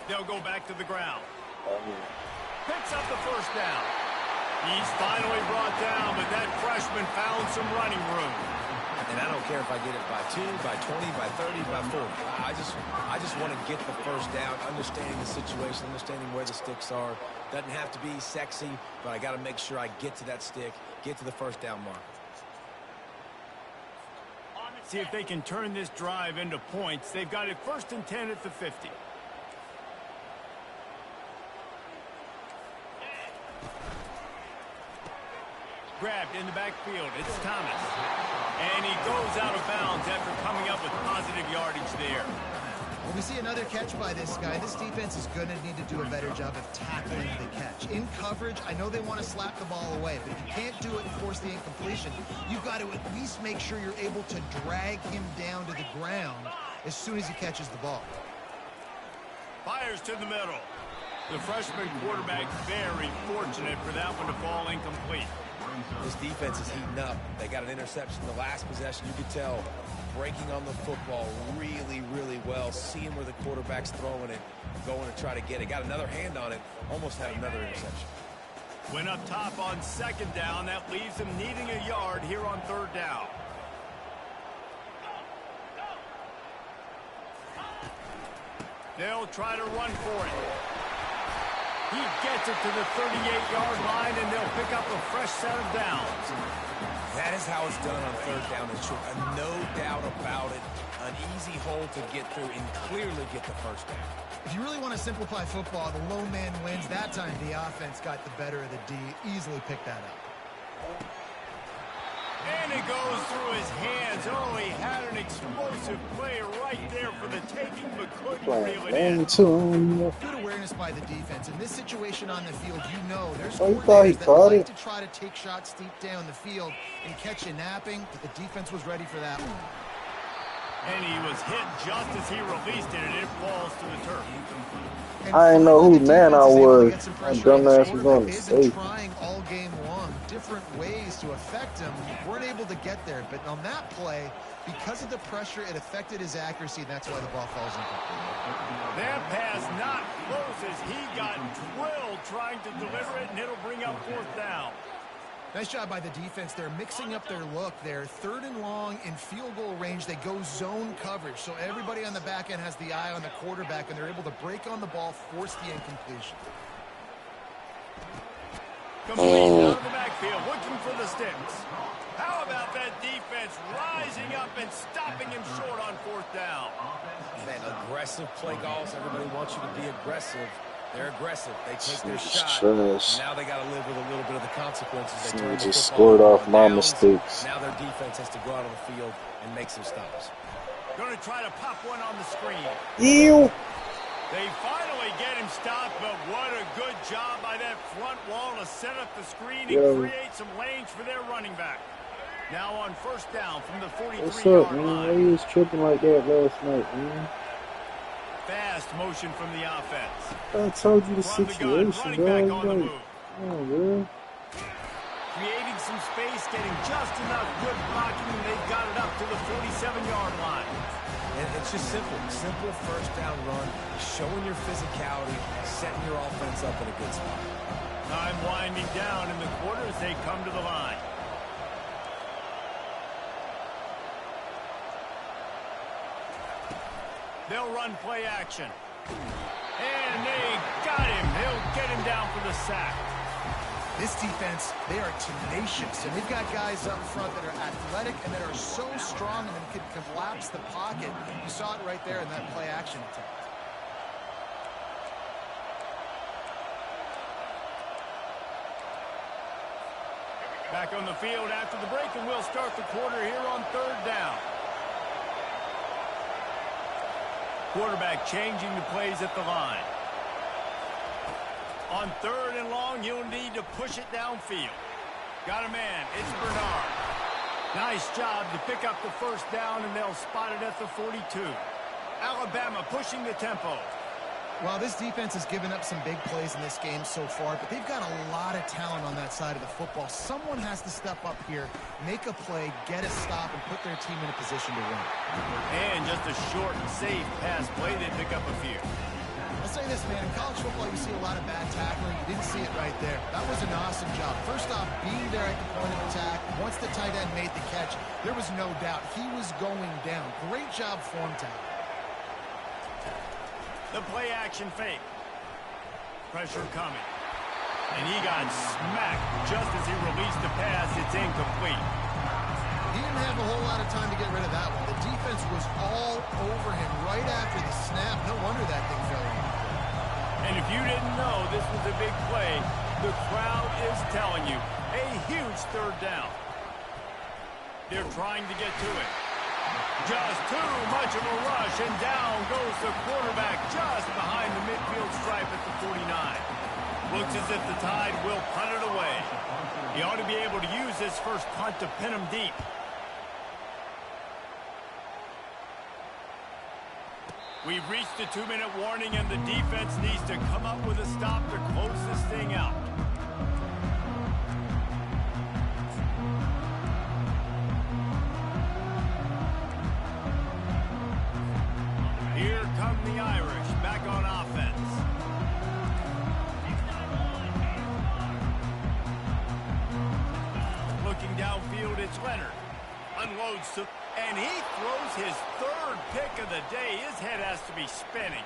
They'll go back to the ground. Picks up the first down. He's finally brought down, but that freshman found some running room. And I don't care if I get it by 2, by 20, by 30, by 40. I just want to get the first down, understanding the situation, understanding where the sticks are. Doesn't have to be sexy, but I got to make sure I get to that stick, get to the first down mark. See if they can turn this drive into points. They've got it 1st and 10 at the 50. Grabbed in the backfield. It's Thomas. And he goes out of bounds after coming up with positive yardage there. Well, we see another catch by this guy. This defense is going to need to do a better job of tackling the catch. In coverage, I know they want to slap the ball away, but if you can't do it and force the incompletion, you've got to at least make sure you're able to drag him down to the ground as soon as he catches the ball. Fires to the middle. The freshman quarterback very fortunate for that one to fall incomplete. This defense is heating up. They got an interception the last possession. You could tell breaking on the football really, really well, seeing where the quarterback's throwing it, going to try to get it. Got another hand on it, almost had another interception. Went up top on 2nd down. That leaves them needing a yard here on 3rd down. They'll try to run for it. He gets it to the 38-yard line, and they'll pick up a fresh set of downs. That is how it's done on 3rd down and short. No doubt about it. An easy hole to get through and clearly get the first down. If you really want to simplify football, the lone man wins. That time the offense got the better of the D. Easily picked that up. And it goes through his hands. Oh, he had an explosive play right there for the taking, but couldn't reel it in. Good awareness by the defense. In this situation on the field, you know there's coordinators that like to try to take shots deep down the field and catch you napping, but the defense was ready for that one. And he was hit just as he released it, and it falls to the turf. And I didn't know who man I was. My dumbass was on the stage. Trying all game long different ways to affect him. Weren't able to get there, but on that play, because of the pressure, it affected his accuracy, and that's why the ball falls incomplete. That pass not close as he got drilled trying to deliver it, and it'll bring up 4th down. Nice job by the defense. They're mixing up their look there. 3rd and long in field goal range. They go zone coverage. So everybody on the back end has the eye on the quarterback, and they're able to break on the ball, force the incompletion. Complete out of the backfield, looking for the sticks. How about that defense rising up and stopping him short on 4th down? Man, aggressive play calls. Everybody wants you to be aggressive. They're aggressive. They take their This shot. trash. Now they got to live with a little bit of the consequences. They This turn nigga the just football scored over off on my downs. mistakes. Now their defense has to go out on the field and make some stops. Going to try to pop one on the screen. Ew. They finally get him stopped, but what a good job by that front wall to set up the screen and create some lanes for their running back. Now on first down from the 43-yard What's up, man? line. Why you was tripping like that last night, man? Fast motion from the offense. I told you the From the gun, situation, running bro. back You on the like, move. come on, bro. Creating some space, getting just enough good blocking, and they got it up to the 47-yard line. And it's just simple. Simple first down run, showing your physicality, setting your offense up in a good spot. Time winding down in the quarter as they come to the line. They'll run play action. And they got him. They'll get him down for the sack. This defense, they are tenacious, and they've got guys up front that are athletic and that are so strong and can collapse the pocket. You saw it right there in that play action attempt. Back on the field after the break, and we'll start the quarter here on third down. Quarterback changing the plays at the line. On third and long, you'll need to push it downfield. Got a man. It's Bernard. Nice job to pick up the first down, and they'll spot it at the 42. Alabama pushing the tempo. Well, this defense has given up some big plays in this game so far, but they've got a lot of talent on that side of the football. Someone has to step up here, make a play, get a stop, and put their team in a position to win. And just a short and safe pass play, they pick up a few. I'll say this, man. In college football, you see a lot of bad tackling. You didn't see it right there. That was an awesome job. First off, being there at the point of attack. Once the tight end made the catch, there was no doubt he was going down. Great job form tackle. The play action fake. Pressure coming. And he got smacked just as he released the pass. It's incomplete. He didn't have a whole lot of time to get rid of that one. The defense was all over him right after the snap. No wonder that thing fell in. And if you didn't know this was a big play, the crowd is telling you. A huge third down. They're trying to get to it. Just too much of a rush, and down goes the quarterback just behind the midfield stripe at the 49. Looks as if the Tide will punt it away. He ought to be able to use this first punt to pin him deep. We've reached the 2-minute warning, and the defense needs to come up with a stop to close this thing out. Here come the Irish back on offense. Looking downfield, it's Leonard. Unloads to, and he throws his third pick of the day. His head has to be spinning.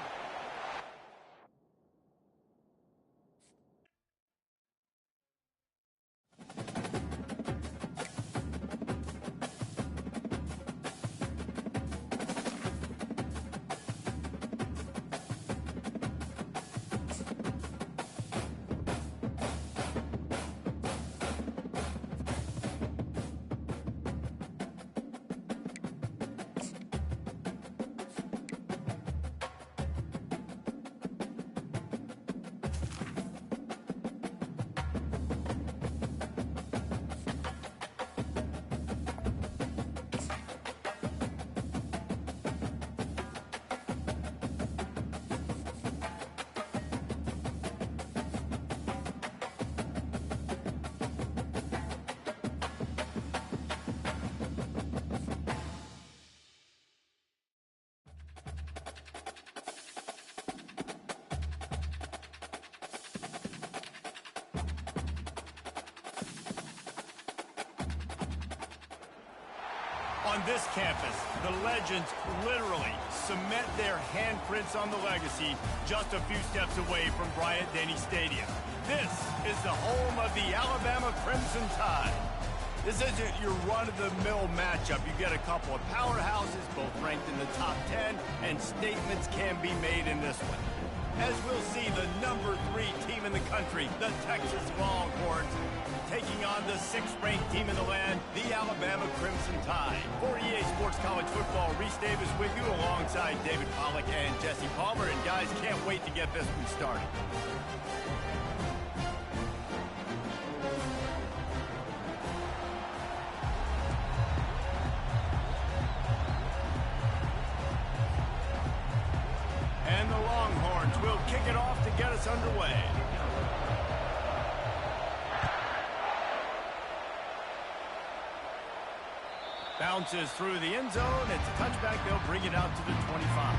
On this campus, the legends literally cement their handprints on the legacy just a few steps away from Bryant-Denny Stadium. This is the home of the Alabama Crimson Tide. This isn't your run-of-the-mill matchup. You get a couple of powerhouses, both ranked in the top 10, and statements can be made in this one. as we'll see the #3 team in the country, the Texas Longhorns, taking on the 6th-ranked team in the land, the Alabama Crimson Tide. For EA Sports College Football, Reese Davis with you alongside David Pollack and Jesse Palmer. And guys, can't wait to get this one started. And the Longhorns will kick it off to get us underway. Bounces through the end zone. It's a touchback. They'll bring it out to the 25.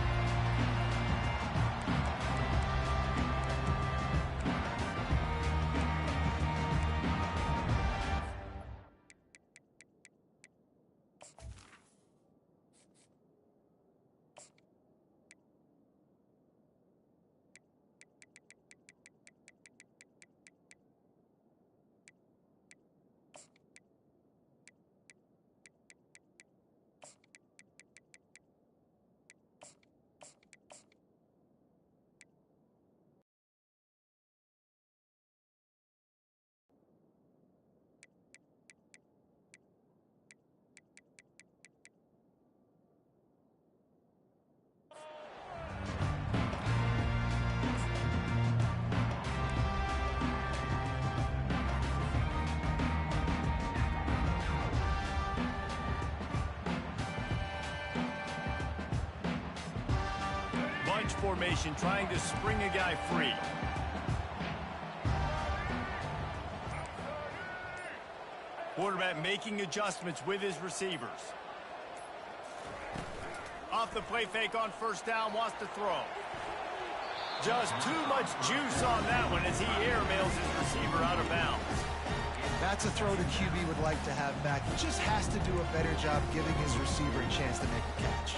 Formation trying to spring a guy free. Quarterback making adjustments with his receivers. Off the play fake on first down, wants to throw. Just too much juice on that one as he airmails his receiver out of bounds. That's a throw the QB would like to have back. He just has to do a better job giving his receiver a chance to make the catch.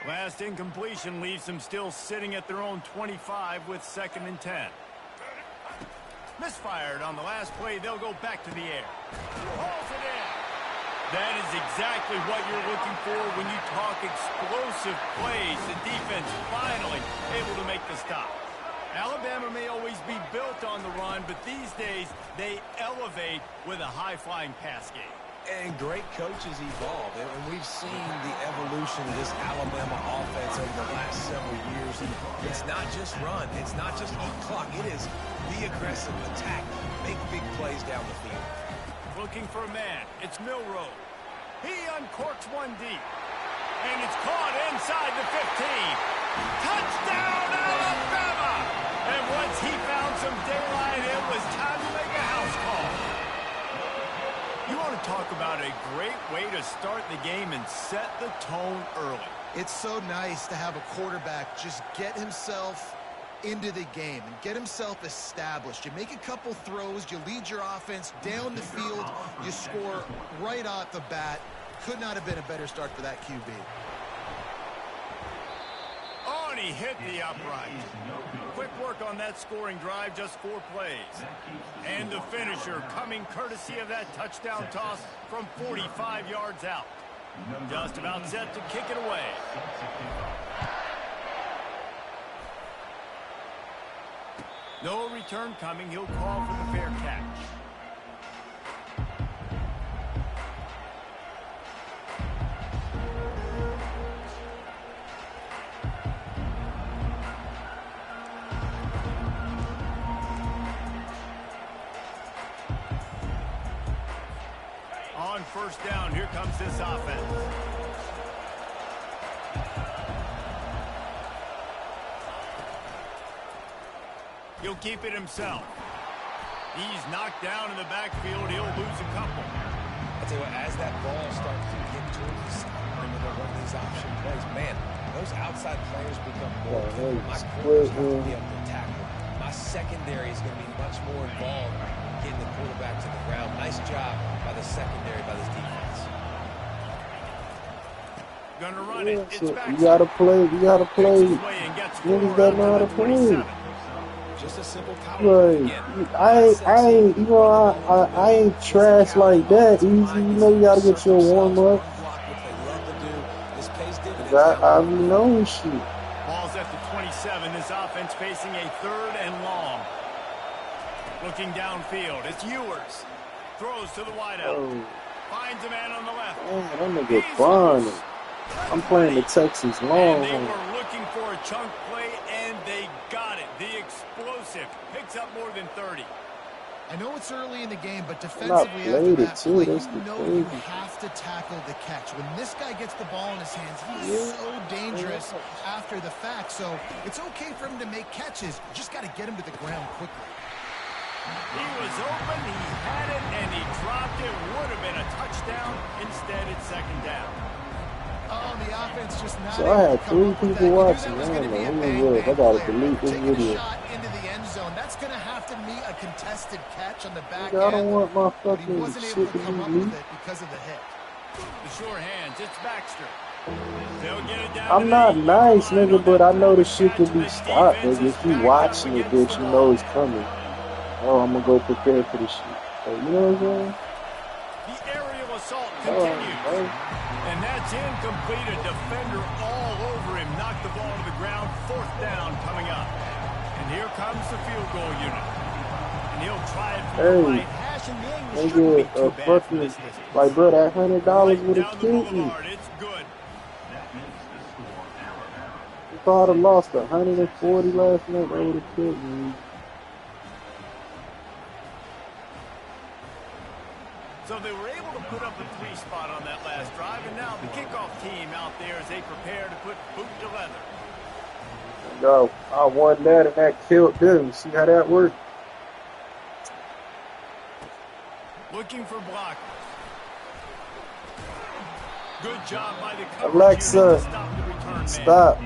Last incompletion leaves them still sitting at their own 25 with 2nd and 10. Misfired on the last play. They'll go back to the air. Hauls it in. That is exactly what you're looking for when you talk explosive plays. The defense finally able to make the stop. Alabama may always be built on the run, but these days they elevate with a high-flying pass game. And great coaches evolve, and we've seen the evolution of this Alabama offense over the last several years. And it's not just run, it's not just eat clock, it is be aggressive, attack, make big plays down the field. Looking for a man, it's Milroe. He uncorks one deep, and it's caught inside the 15. Touchdown, Alabama! And once he found some daylight, it was time to make a house call. You want to talk about a great way to start the game and set the tone early. It's so nice to have a quarterback just get himself into the game and get himself established. You make a couple throws, you lead your offense down the field, you score right off the bat. Could not have been a better start for that QB. Oh, and he hit the upright. Quick work on that scoring drive, just 4 plays. And the finisher coming courtesy of that touchdown toss from 45 yards out. Just about set to kick it away. No return coming. He'll call for the fair catch. On first down, here comes this offense. He'll keep it himself. He's knocked down in the backfield. He'll lose a couple. I'll tell you what, as that ball starts to get towards the center and they're running these option plays, man, those outside players become more key. My quarterback's going to be able to tackle. My secondary is going to be much more involved getting the quarterback to the ground. Nice job by the secondary, by this defense. Gonna run it. It's back. You gotta play. You gotta play. Niggas that know how to play. Just a simple power move Like, again. I ain't, you know, I ain't trash like that. Easy, you know, you gotta get your warm up. Which they love to do. This pays dividends 'Cause down the I road. be knowing shit. Ball's at the 27. This offense facing a 3rd and long. Looking downfield. It's Ewers. Throws to the wideout. Oh, Finds a man on the left. man, that nigga Barney. I'm playing the Texas And they Longhorns. were looking for a chunk play, and they got it. The explosive picks up more than 30. I know it's early in the game, but And I defensively after played it that too. play, That's you the know you crazy. have to tackle the catch. When this guy gets the ball in his hands, he's so dangerous after the fact. So it's okay for him to make catches. You just got to get him to the ground quickly. He was open, he had it, and he dropped it. Would have been a touchdown. Instead, it's 2nd down. Oh, the offense just not So able I to had come 3 up with people that. You knew watching. that was I going don't to know be a who it bang, was. I bang gotta play. delete this Taking a video. shot into the end zone. That's going to have to be a contested catch on the back Nigga, I don't end. want my But he fucking wasn't able shit to to come be up with leaked. it because of the hit. The sure hands, it's Baxter. They'll get it down I'm to not the nice, line nigga, on but that I know the perfect shit catch, could and be the stopped, defense nigga. is If you back up watching it, against bitch, the you know wall. it's coming. Oh, I'm gonna go prepare for the shit. So, you know what I'm saying? The aerial assault Oh, continues. bro. And that's incomplete. A defender all over him. Knocked the ball to the ground. 4th down coming up. And here comes the field goal unit. And he'll try it from the Hey, right hash, and the angle shouldn't be nigga, too bad from fucking, this distance. like, bro, that $100 Right would have down the killed me. boulevard. It's good. If I would have lost 140 last night, that would have killed me. So they were able to put up a 3 spot on that last drive, and now the kickoff team out there as they prepare to put boot to leather. No, I won that and that killed them. See how that worked? Looking for block. Good job by the coverage Alexa, unit to stop the return man. stop.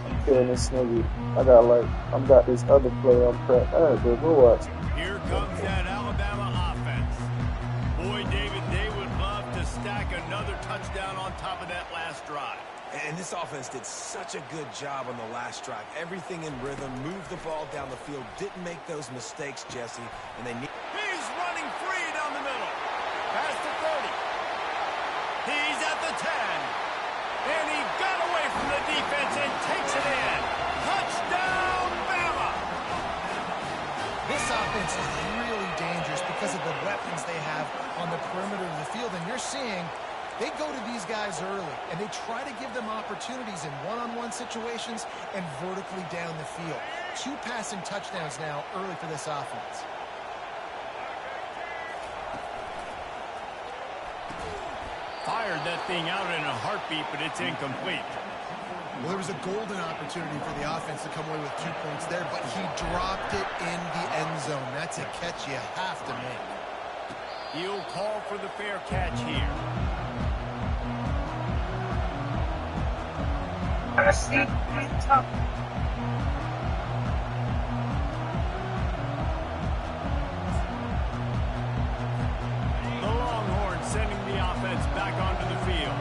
I'm killing this nigga. I got this other player I'm prepped. Alright, bro, go watch. Here comes that Alabama offense. Boy, David, they would love to stack another touchdown on top of that last drive. And this offense did such a good job on the last drive. Everything in rhythm, moved the ball down the field, didn't make those mistakes, Jesse. And they need. He's running free down the middle. Past the 30. He's at the 10. And he got away from the defense and takes it in. Touchdown, Bama! This offense is really dangerous because of the weapons they have on the perimeter of the field. And you're seeing they go to these guys early, and they try to give them opportunities in one-on-one situations and vertically down the field. 2 passing touchdowns now early for this offense. Fired that thing out in a heartbeat, but it's incomplete. Well, there was a golden opportunity for the offense to come away with 2 points there, but he dropped it in the end zone. That's a catch you have to make. He'll call for the fair catch here. The Longhorns sending the offense back onto the field.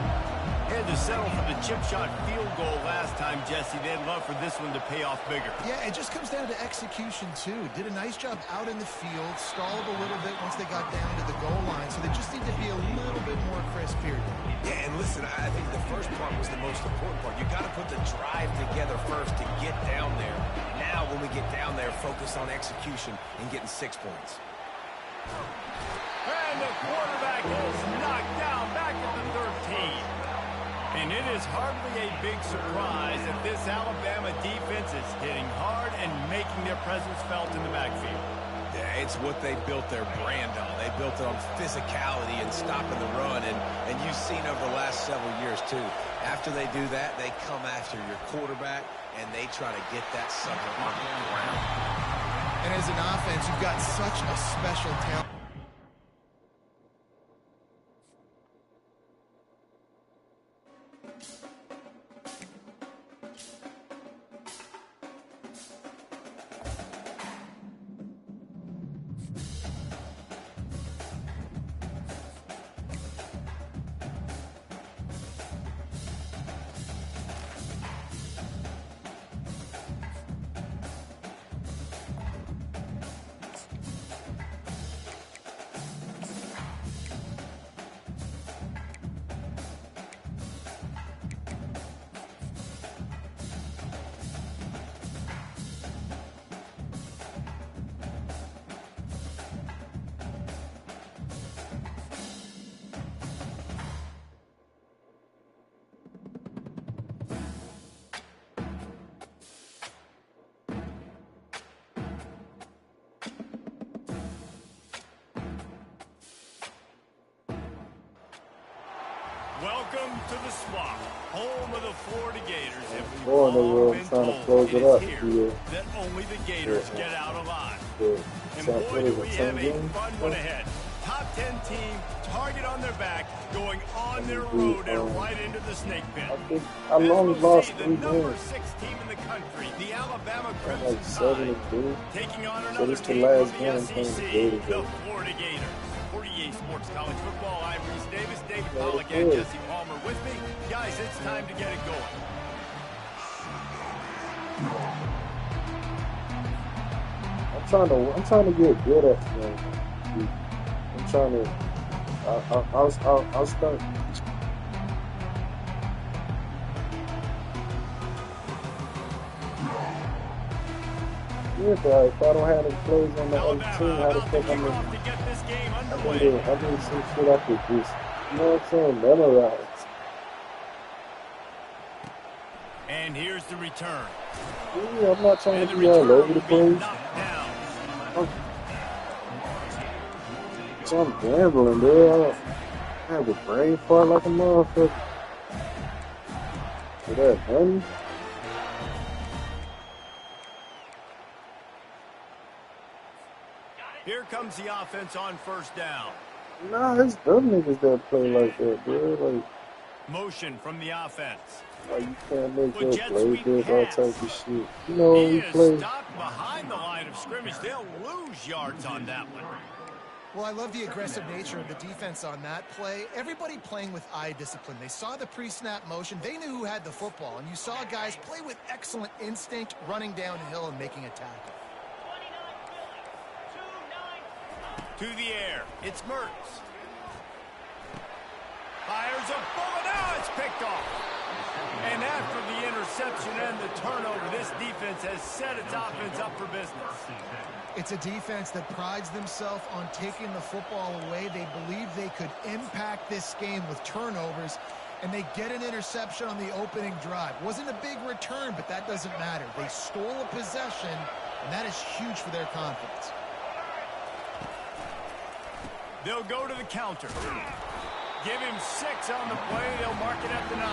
Had to settle for the chip shot field goal last time, Jesse. They'd love for this one to pay off bigger. Yeah, it just comes down to execution, too. Did a nice job out in the field, stalled a little bit once they got down to the goal line, so they just need to be a little bit more crisp here. Yeah, and listen, I think the first part was the most important part. You got to put the drive together first to get down there. Now, when we get down there, focus on execution and getting 6 points. And the quarterback is knocked down back at the 13. And it is hardly a big surprise that this Alabama defense is hitting hard and making their presence felt in the backfield. Yeah, it's what they built their brand on. They built it on physicality and stopping the run, and you've seen over the last several years, too. After they do that, they come after your quarterback, and they try to get that sucker on the ground. And as an offense, you've got such a special talent. Welcome to the swamp, home of the Florida Gators. And we've Going all over been trying to told close it it is up. here that only the Gators get out alive. And boy, do we have a fun one ahead. Top 10 team, target on their back, going on their road and right into the snake pit. I long lost the 3 number games. 6 team in the country, the Alabama I'm Crimson like 7 Tide, and 2. taking on So another this the team last from game the I'm playing SEC, the Gators. the Florida Gators. 48 Sports College Football, I'm Reese Davis, David Yeah, Pollock, it's and good. Jesse Palmer with me. Guys, it's time to get it going. I'm trying to get good at it. I'm trying to. I'll start. Yeah, but if I don't have any plays on the other team, how the Alabama fuck I'm about gonna? to get this game I underway. need some shit I could just, you know what I'm saying, memorize. And here's the return. Yeah, I'm not trying And to the be all return over the will be place. knocked down. So I'm gambling, dude. I have a brain fart like a motherfucker. Is that money? Here comes the offense on first down. Nah, it's dumb niggas that play like that, dude. Like Motion from the offense. you can't make With your jet play sweep this, all pass. type of shit. You know, He we is play. stopped behind the line of scrimmage. They'll lose yards on that one. Well, I love the aggressive nature of the defense on that play. Everybody playing with eye discipline. They saw the pre-snap motion. They knew who had the football. And you saw guys play with excellent instinct, running downhill and making a tackle. To the air. It's Mertz. Fires a bullet. Now it's picked off. And after the interception and the turnover, this defense has set its offense up for business. It's a defense that prides themselves on taking the football away. They believe they could impact this game with turnovers, and they get an interception on the opening drive. Wasn't a big return, but that doesn't matter. They stole a possession, and that is huge for their confidence. They'll go to the counter. Give him 6 on the play. They'll mark it at the 9.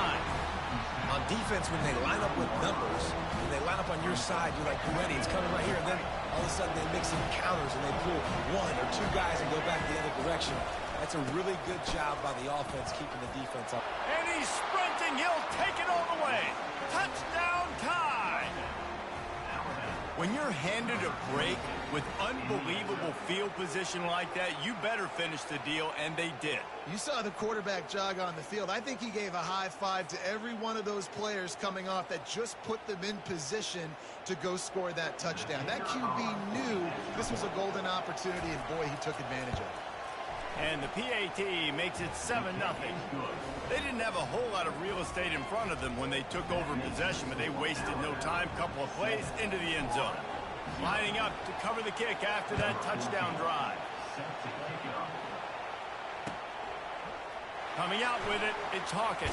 On defense, when they line up with numbers, when they line up on your side, you're like, you're ready, it's coming right here. And then all of a sudden they mix in counters and they pull 1 or 2 guys and go back the other direction. That's a really good job by the offense keeping the defense up. And he's sprinting. He'll take it all the way. Touchdown Tide. When you're handed a break with unbelievable field position like that, you better finish the deal, and they did. You saw the quarterback jog on the field. I think he gave a high five to every one of those players coming off that just put them in position to go score that touchdown. That QB knew this was a golden opportunity, and boy, he took advantage of it. And the PAT makes it 7-0. They didn't have a whole lot of real estate in front of them when they took over possession, but they wasted no time. Couple of plays into the end zone. Lining up to cover the kick after that touchdown drive. Coming out with it, it's Hawkins.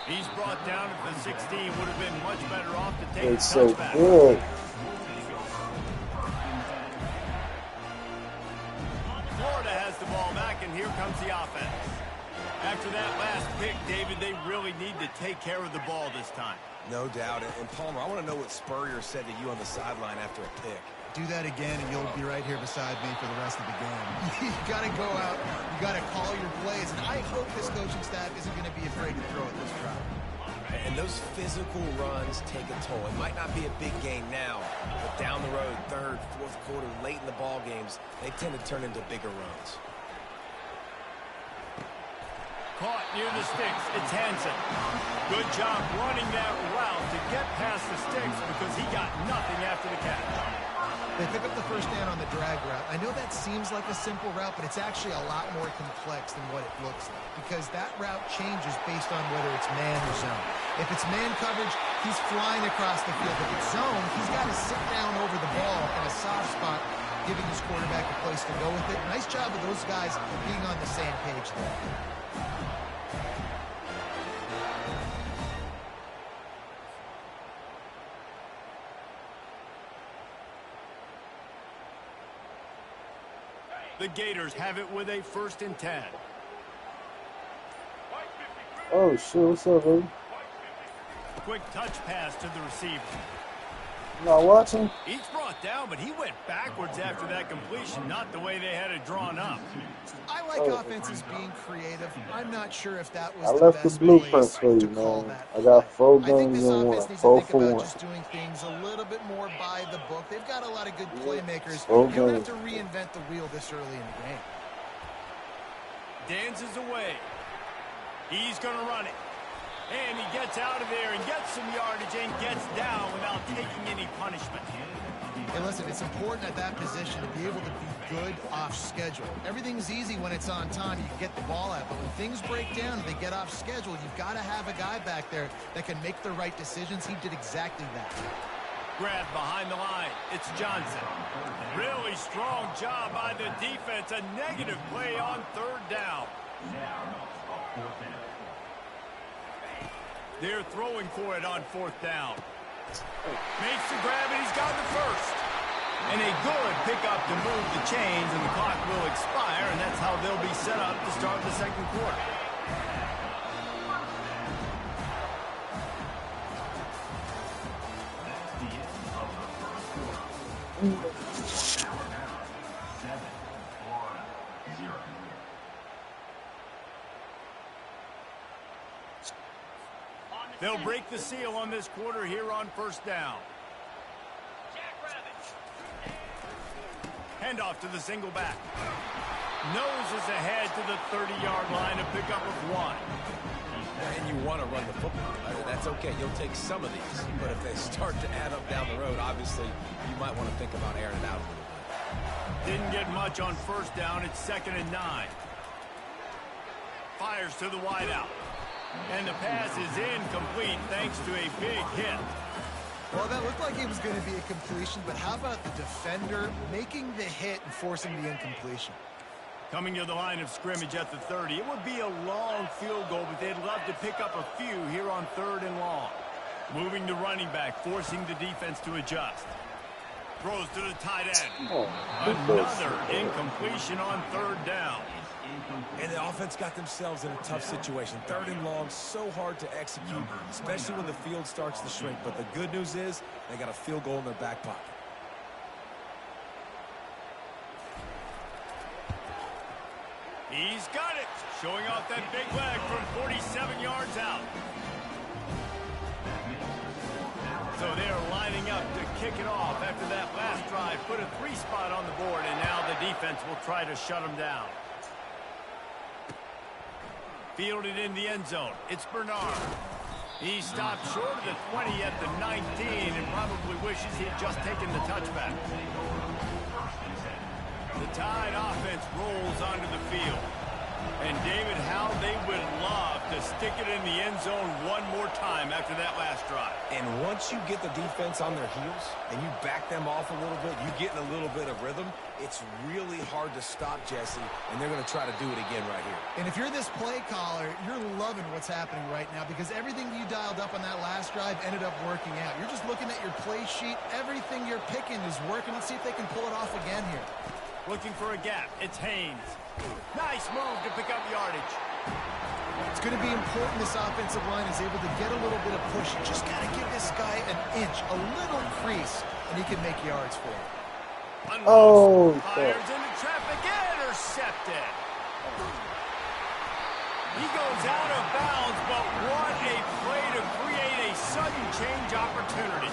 He's brought down at the 16. Would have been much better off to take It's the so touchback. good. Florida has the ball back, and here comes the offense. After that last pick, David, they really need to take care of the ball this time. No doubt. And Palmer, I want to know what Spurrier said to you on the sideline after a pick. Do that again, and you'll be right here beside me for the rest of the game. You got to go out. You got to call your plays, and I hope this coaching staff isn't going to be afraid to throw at this drive. And those physical runs take a toll. It might not be a big game now, but down the road, third, fourth quarter, late in the ball games, they tend to turn into bigger runs. Caught near the sticks. It's Hansen. Good job running that route to get past the sticks because he got nothing after the catch. They pick up the first down on the drag route. I know that seems like a simple route, but it's actually a lot more complex than what it looks like because that route changes based on whether it's man or zone. If it's man coverage, he's flying across the field. If it's zone, he's got to sit down over the ball in a soft spot, giving his quarterback a place to go with it. Nice job of those guys being on the same page there. The Gators have it with a 1st and 10. Oh, shit. What's up, baby? Quick touch pass to the receiver. You not watching? He's brought down, but he went backwards after that completion, not the way they had it drawn up. I like offenses being creative. I'm not sure if that was I the left the best blueprints place for you, to call man. that I got play. 4 I think guns this in offense one. needs to 4 think for about 1. just doing things a little bit more by the book. They've got a lot of good playmakers. Four You don't have guns. to reinvent the wheel this early in the game. Dances away. He's going to run it. And he gets out of there and gets some yardage and gets down without taking any punishment. Hey, listen, it's important at that position to be able to be good off schedule. Everything's easy when it's on time. You get the ball out. But when things break down and they get off schedule, you've got to have a guy back there that can make the right decisions. He did exactly that. Grab behind the line. It's Johnson. Really strong job by the defense. A negative play on 3rd down. They're throwing for it on 4th down. Makes the grab, and he's got the first. And a good pickup to move the chains, and the clock will expire, and that's how they'll be set up to start the 2nd quarter. They'll break the seal on this quarter here on 1st down. Handoff to the single back. Noses ahead to the 30-yard line, a pickup of 1. And you want to run the football. That's okay. You'll take some of these. But if they start to add up down the road, obviously, you might want to think about airing it out a little bit. Didn't get much on 1st down. It's 2nd and 9. Fires to the wideout. And the pass is incomplete thanks to a big hit. Well, that looked like it was going to be a completion, but how about the defender making the hit and forcing the incompletion? Coming to the line of scrimmage at the 30. It would be a long field goal, but they'd love to pick up a few here on 3rd and long. Moving the running back, forcing the defense to adjust. Throws to the tight end. Another incompletion on 3rd down. And the offense got themselves in a tough situation. 3rd and long, so hard to execute, especially when the field starts to shrink. But the good news is they got a field goal in their back pocket. He's got it. Showing off that big leg from 47 yards out. So they're lining up to kick it off after that last drive. Put a 3 spot on the board, and now the defense will try to shut them down. Fielded in the end zone. It's Bernard. He stopped short of the 20 at the 19 and probably wishes he had just taken the touchback. The Tide offense rolls onto the field. And David, how they would love to stick it in the end zone one more time after that last drive. And once you get the defense on their heels and you back them off a little bit, you get in a little bit of rhythm, it's really hard to stop, Jesse, and they're going to try to do it again right here. And if you're this play caller, you're loving what's happening right now because everything you dialed up on that last drive ended up working out. You're just looking at your play sheet. Everything you're picking is working. Let's see if they can pull it off again here. Looking for a gap. It's Haynes. Nice move to pick up yardage. It's going to be important this offensive line is able to get a little bit of push. You just got to give this guy an inch, a little crease, and he can make yards for you. Oh, fires into traffic, intercepted. He goes out of bounds, but what a play to create a sudden change opportunity.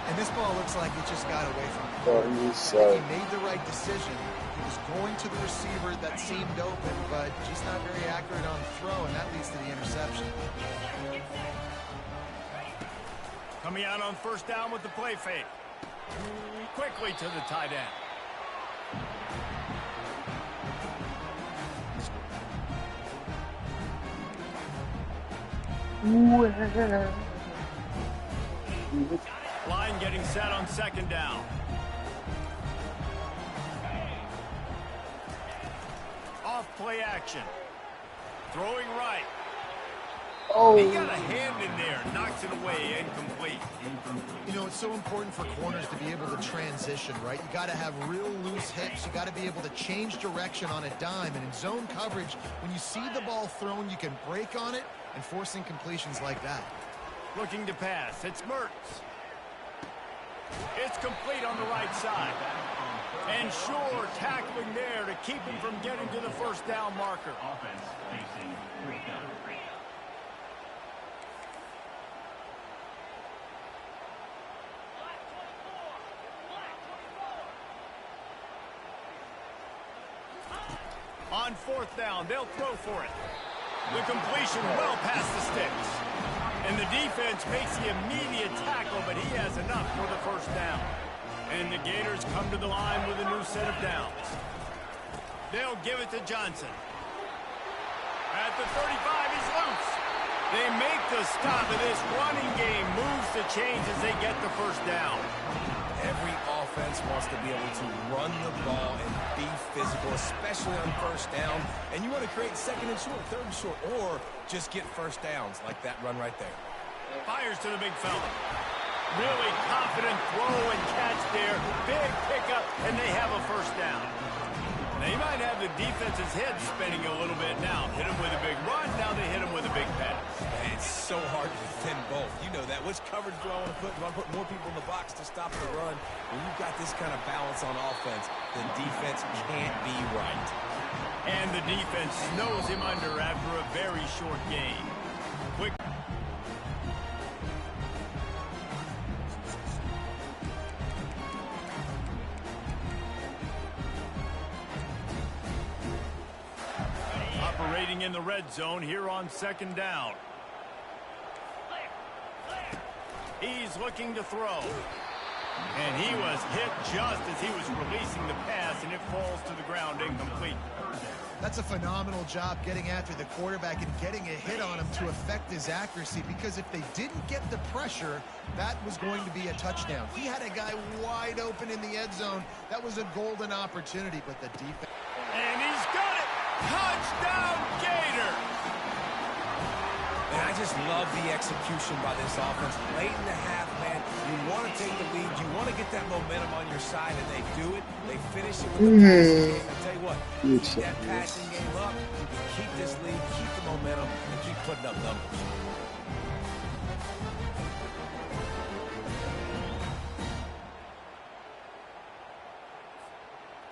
And this ball looks like it just got away from him. Oh, he made the right decision. He was going to the receiver that seemed open, but just not very accurate on the throw, and that leads to the interception. Coming out on 1st down with the play fake. Quickly to the tight end. Line getting set on 2nd down. Off play action. Throwing right. Oh. He got a hand in there. Knocks it away. Incomplete. You know, it's so important for corners to be able to transition, right? You got to have real loose hips. You got to be able to change direction on a dime. And in zone coverage, when you see the ball thrown, you can break on it and forcing completions like that. Looking to pass. It's Mertz. It's complete on the right side. And sure, tackling there to keep him from getting to the first down marker. Offense facing 3 down. On 4th down, they'll throw for it. The completion well past the sticks. And the defense makes the immediate tackle, but he has enough for the first down. And the Gators come to the line with a new set of downs. They'll give it to Johnson. At the 35, he's loose. They make the stop of this running game. Moves to change as they get the first down. Every offense wants to be able to run the ball and be physical, especially on first down. And you want to create 2nd and short, 3rd and short, or just get first downs like that run right there. Fires to the big fella. Really confident throw and catch there. Big pickup, and they have a first down. They might have the defense's head spinning a little bit now. Hit him with a big run, now they hit him with a big pass. It's so hard to defend both. You know that. Which coverage do I want to put? Do I put more people in the box to stop the run? When you've got this kind of balance on offense, the defense can't be right. And the defense snows him under after a very short game. Quick. Operating in the red zone here on 2nd down. He's looking to throw. And he was hit just as he was releasing the pass, and it falls to the ground incomplete. That's a phenomenal job getting after the quarterback and getting a hit on him to affect his accuracy, because if they didn't get the pressure, that was going to be a touchdown. He had a guy wide open in the end zone. That was a golden opportunity, but the defense... And he's got it! Touchdown, Gator! And I just love the execution by this offense. Late in the half, man, you want to take the lead. You want to get that momentum on your side, and they do it. They finish it with the passing game. I tell you what, you keep that passing game up, you can keep this lead, keep the momentum, and keep putting up numbers.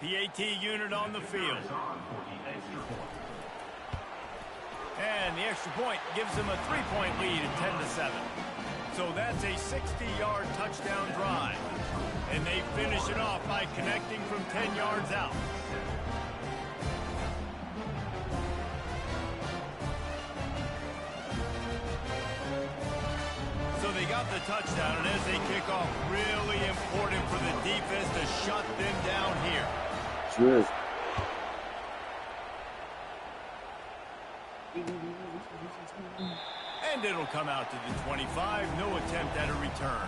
PAT unit on the field. And the extra point gives them a 3-point lead at 10-7. So that's a 60-yard touchdown drive. And they finish it off by connecting from 10 yards out. So they got the touchdown, and as they kick off, really important for the defense to shut them down here. Sure. And it'll come out to the 25. No attempt at a return.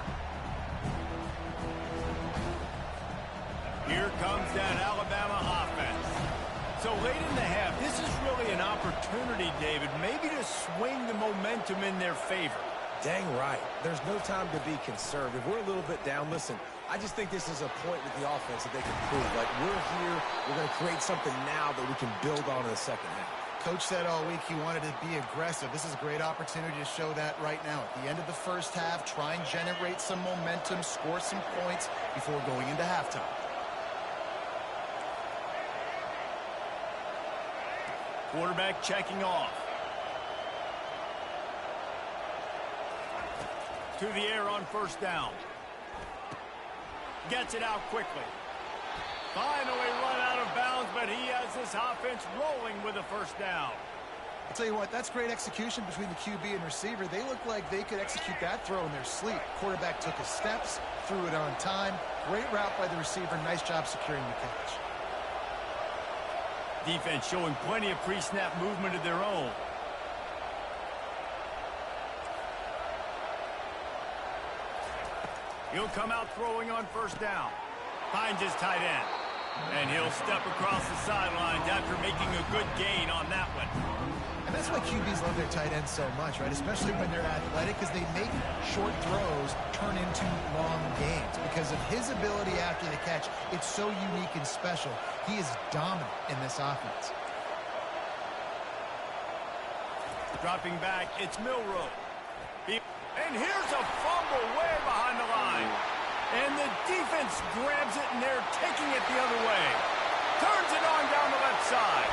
Here comes that Alabama offense. So late in the half, this is really an opportunity, David, maybe to swing the momentum in their favor. Dang right. There's no time to be conservative. We're a little bit down. Listen, I just think this is a point with the offense that they can prove. Like, we're here, we're going to create something now that we can build on in the second half. Coach said all week he wanted to be aggressive. This is a great opportunity to show that right now. At the end of the first half, try and generate some momentum, score some points before going into halftime. Quarterback checking off. To the air on first down. Gets it out quickly. Finally run out of bounds, but he has this offense rolling with a first down. I'll tell you what, that's great execution between the QB and receiver. They look like they could execute that throw in their sleep. Quarterback took his steps, threw it on time. Great route by the receiver. Nice job securing the catch. Defense showing plenty of pre-snap movement of their own. He'll come out throwing on first down. Finds his tight end. And he'll step across the sidelines after making a good gain on that one. And that's why QBs love their tight ends so much, right? Especially when they're athletic, because they make short throws turn into long gains. Because of his ability after the catch, it's so unique and special. He is dominant in this offense. Dropping back, it's Milroe. And here's a fumble way behind the line. And the defense grabs it, and they're taking it the other way. Turns it on down the left side.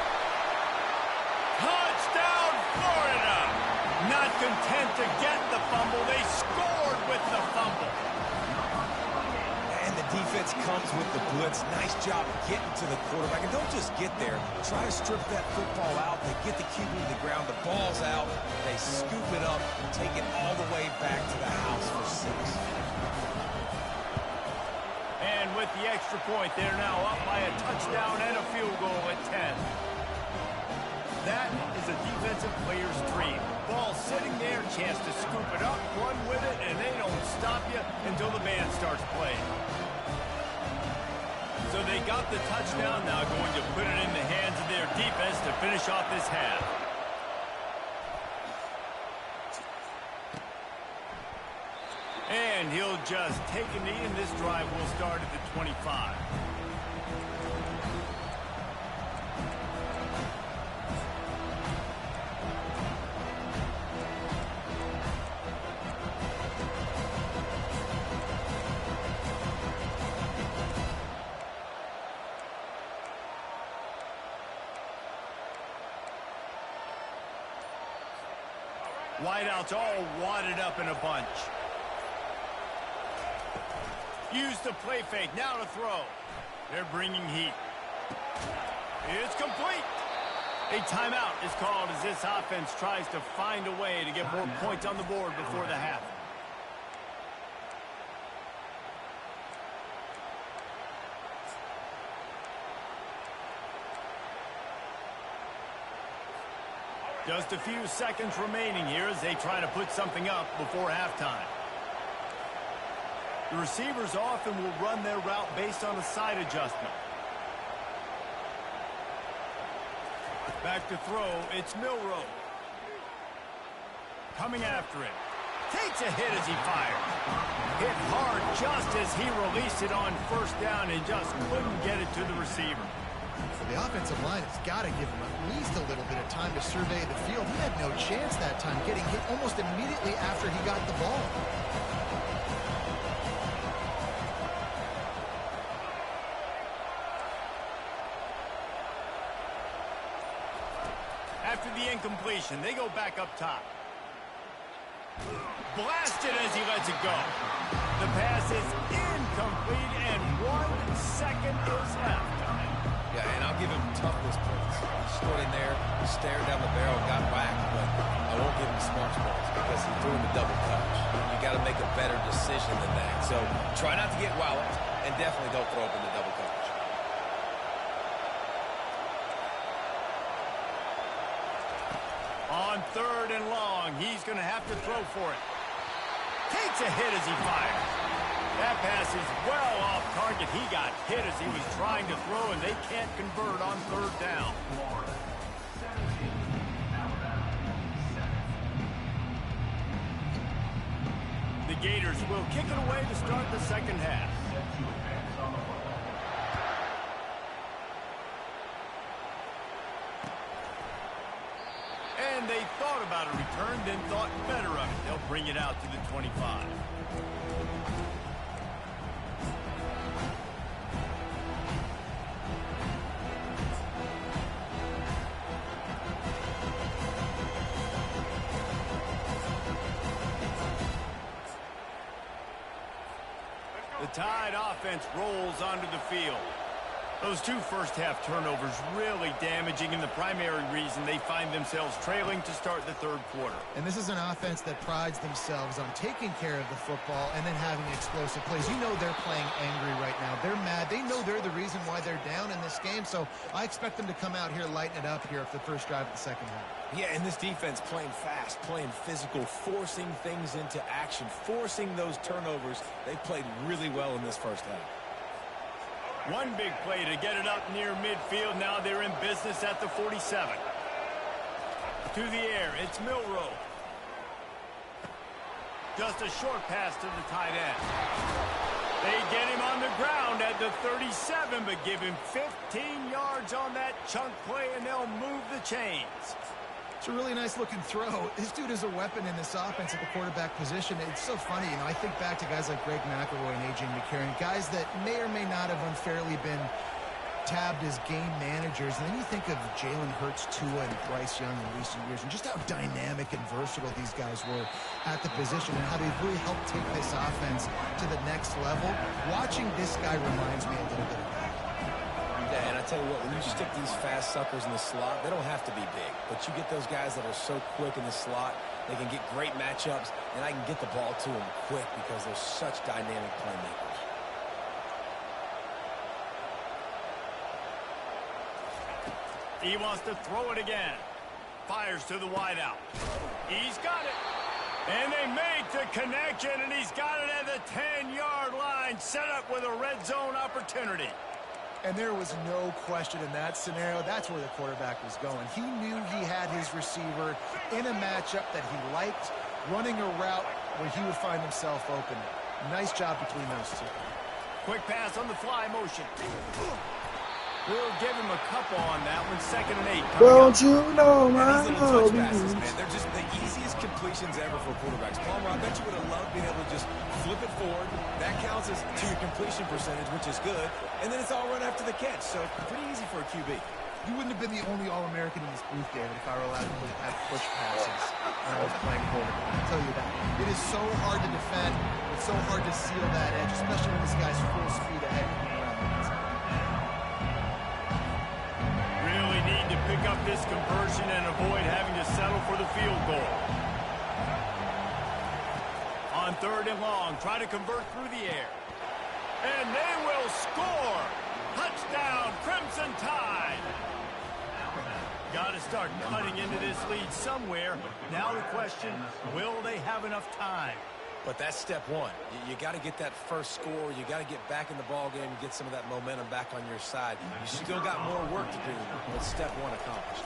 Touchdown, Florida! Not content to get the fumble, they scored with the fumble. And the defense comes with the blitz. Nice job getting to the quarterback. And don't just get there. Try to strip that football out. They get the QB to the ground. The ball's out. They scoop it up, take it all the way back to the house for 6. And with the extra point, they're now up by a touchdown and a field goal at 10. That is a defensive player's dream. Ball sitting there, chance to scoop it up, run with it, and they don't stop you until the band starts playing. So they got the touchdown, now going to put it in the hands of their defense to finish off this half. And he'll just take a knee, and this drive will start at the 25. Wideouts all wadded up in a bunch. Use the play fake, now to throw. They're bringing heat. It's complete. A timeout is called as this offense tries to find a way to get more points on the board before the half. Just a few seconds remaining here as they try to put something up before halftime. The receivers often will run their route based on a side adjustment. Back to throw, it's Milroe. Coming after it. Takes a hit as he fires. Hit hard just as he released it on first down and just couldn't get it to the receiver. The offensive line has got to give him at least a little bit of time to survey the field. He had no chance that time, getting hit almost immediately after he got the ball. After the incompletion, they go back up top. Blasted as he lets it go. The pass is incomplete, and 1 second is left. Yeah, and I'll give him toughness points. Stood in there, stared down the barrel, got whacked, but I won't give him smarts points because he threw in the double coverage. You got to make a better decision than that. So try not to get walloped, and definitely don't throw up in the double coverage. On 3rd and long, he's going to have to throw for it. Takes a hit as he fires. That pass is well off target. He got hit as he was trying to throw, and they can't convert on 3rd down. The Gators will kick it away to start the second half. And they thought about a return, then thought better of it. They'll bring it out to the 25. The Tide offense rolls onto the field. Those 2 first-half turnovers really damaging, and the primary reason they find themselves trailing to start the 3rd quarter. And this is an offense that prides themselves on taking care of the football and then having explosive plays. You know they're playing angry right now. They're mad. They know they're the reason why they're down in this game, so I expect them to come out here, lighten it up here for the first drive of the second half. Yeah, and this defense playing fast, playing physical, forcing things into action, forcing those turnovers. They played really well in this first half. One big play to get it up near midfield. Now they're in business at the 47. To the air, it's Milroe. Just a short pass to the tight end. They get him on the ground at the 37, but give him 15 yards on that chunk play, and they'll move the chains. It's a really nice looking throw. This dude is a weapon in this offense at the quarterback position. It's so funny, you know, I think back to guys like Greg McElroy and A.J. McCarron, guys that may or may not have unfairly been tabbed as game managers. And then you think of Jalen Hurts, Tua, and Bryce Young in recent years, and just how dynamic and versatile these guys were at the position and how they've really helped take this offense to the next level. Watching this guy reminds me a little bit of that. Yeah, and I tell you what, when you stick these fast suckers in the slot, they don't have to be big. But you get those guys that are so quick in the slot, they can get great matchups, and I can get the ball to them quick because they're such dynamic playmakers. He wants to throw it again. Fires to the wideout. He's got it. And they made the connection, and he's got it at the 10-yard line, set up with a red zone opportunity. And there was no question in that scenario. That's where the quarterback was going. He knew he had his receiver in a matchup that he liked, running a route where he would find himself open. Nice job between those two. Quick pass on the fly motion. We'll give him a couple on that one. 2nd and 8. Don't you know, And man? these little touch passes, man, they're just the easiest completions ever for quarterbacks. Palmer, I bet you would have loved being able to just flip it forward. That counts as to your completion percentage, which is good. And then it's all run after the catch, so pretty easy for a QB. You wouldn't have been the only All-American in this booth, David, if I were allowed to have push passes when I was playing quarterback. I'll tell you that. It is so hard to defend. It's so hard to seal that edge, especially when this guy's full speed ahead coming around the inside. Really need to pick up this conversion and avoid having to settle for the field goal. On 3rd and long, try to convert through the air. And they will score! Touchdown, Crimson Tide! Got to start cutting into this lead somewhere. Now the question, will they have enough time? But that's step one. You got to get that first score. You got to get back in the ball game and get some of that momentum back on your side. You still got more work to do, but step one accomplished.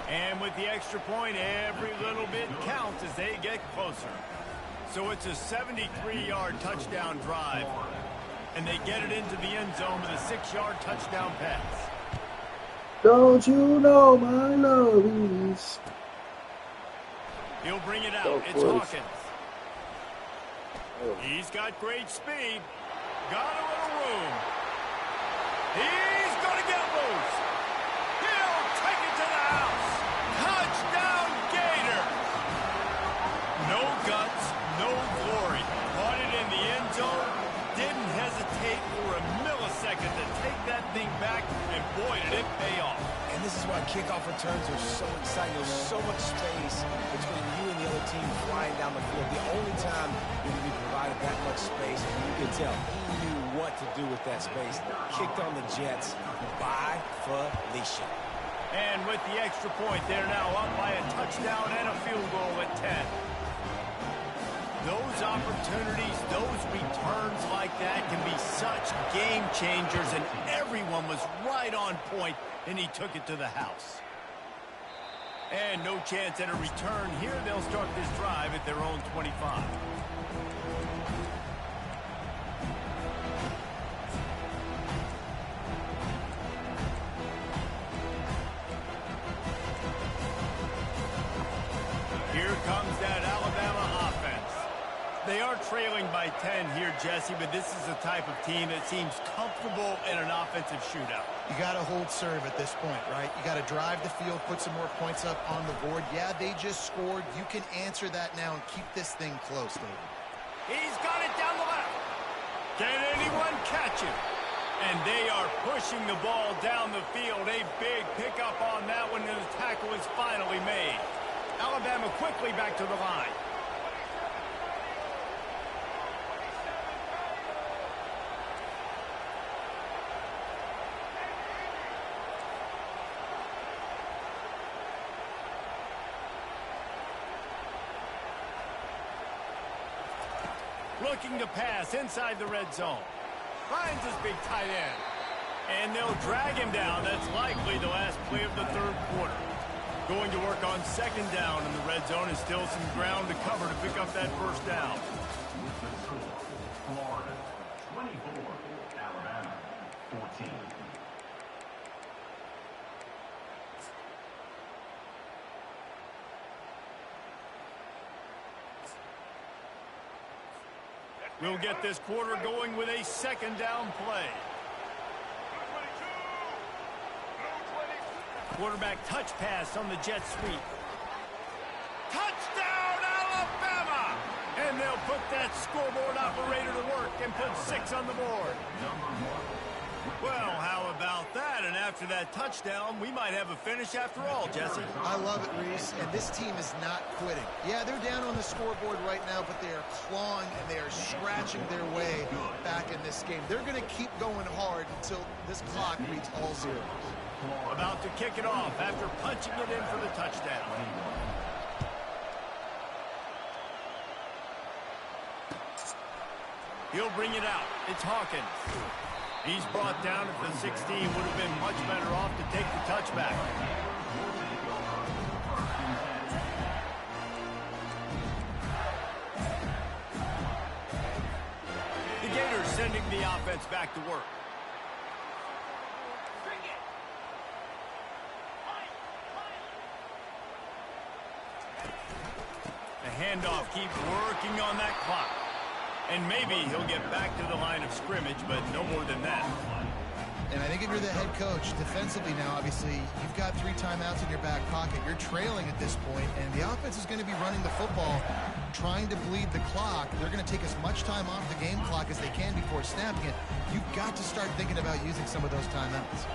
And with the extra point, every little bit counts as they get closer. So it's a 73-yard touchdown drive. And they get it into the end zone with a 6-yard touchdown pass. Don't you know my loves? He'll bring it out. It's Hawkins. He's got great speed. Got a little room. He's going to get loose. He'll take it to the house. Touchdown, Gator. No guts, no glory. Caught it in the end zone. Didn't hesitate for a millisecond to take that thing back, and boy, did it pay off. And this is why kickoff returns are so exciting. There's so much space between you and the other team flying down the field. The only time you're going to be provided that much space, and you can tell he knew what to do with that space. Kicked on the Jets by Felicia. And with the extra point, they're now up by a touchdown and a field goal at 10. Those opportunities, those returns like that can be such game changers, and everyone was right on point, and he took it to the house. And no chance at a return here. They'll start this drive at their own 25. Here comes that Alabama offense. They are trailing by 10 here, Jesse, but this is the type of team that seems comfortable in an offensive shootout. You got to hold serve at this point, right? You got to drive the field, put some more points up on the board. Yeah, they just scored. You can answer that now and keep this thing close, David. He's got it down the left. Can anyone catch him? And they are pushing the ball down the field. A big pickup on that one, and the tackle is finally made. Alabama quickly back to the line. Looking to pass inside the red zone. Finds his big tight end. And they'll drag him down. That's likely the last play of the 3rd quarter. Going to work on 2nd down in the red zone, and still some ground to cover to pick up that first down. Florida 24, Alabama 14. We'll get this quarter going with a second down play. Quarterback touch pass on the jet sweep. Touchdown, Alabama! And they'll put that scoreboard operator to work and put 6 on the board. Well, how about that? And after that touchdown, we might have a finish after all, Jesse. I love it, Reese, and this team is not quitting. Yeah, they're down on the scoreboard right now, but they are clawing and they are scratching their way back in this game. They're going to keep going hard until this clock reads all zeros. About to kick it off after punching it in for the touchdown. He'll bring it out. It's Hawkins. He's brought down at the 16. Would have been much better off to take the touchback. The Gators sending the offense back to work. The handoff keeps working on that clock. And maybe he'll get back to the line of scrimmage, but no more than that. And I think if you're the head coach, defensively now, obviously, you've got 3 timeouts in your back pocket. You're trailing at this point, and the offense is going to be running the football, trying to bleed the clock. They're going to take as much time off the game clock as they can before snapping it. You've got to start thinking about using some of those timeouts.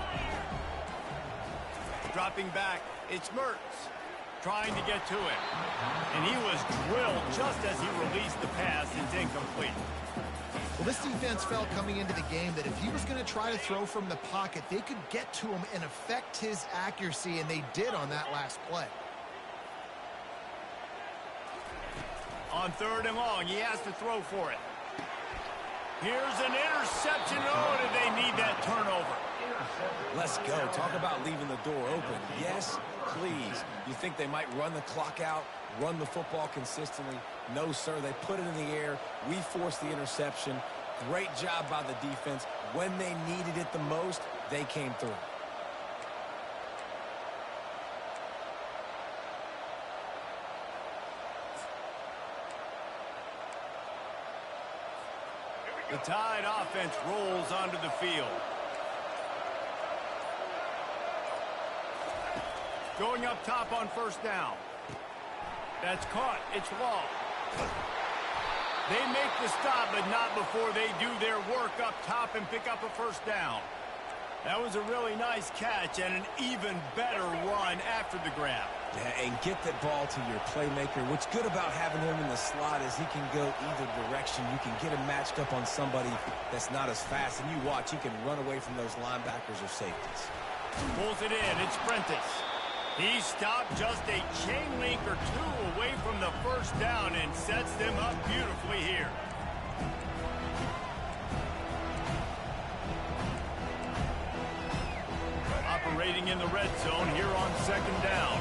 Dropping back, it's Mertz. Trying to get to it. And he was drilled just as he released the pass. It's incomplete. Well, this defense felt coming into the game that if he was going to try to throw from the pocket, they could get to him and affect his accuracy, and they did on that last play. On 3rd and long, he has to throw for it. Here's an interception. Oh, did they need that turnover? Let's go. Talk about leaving the door open. Yes, please. You think they might run the clock out, run the football consistently? No, sir. They put it in the air. We forced the interception. Great job by the defense. When they needed it the most, they came through. The Tide offense rolls onto the field. Going up top on 1st down. That's caught. It's Law. They make the stop, but not before they do their work up top and pick up a 1st down. That was a really nice catch and an even better run after the grab. Yeah, and get that ball to your playmaker. What's good about having him in the slot is he can go either direction. You can get him matched up on somebody that's not as fast, and you watch, he can run away from those linebackers or safeties. Pulls it in. It's Prentice. He stopped just a chain link or 2 away from the 1st down and sets them up beautifully here. Operating in the red zone here on 2nd down.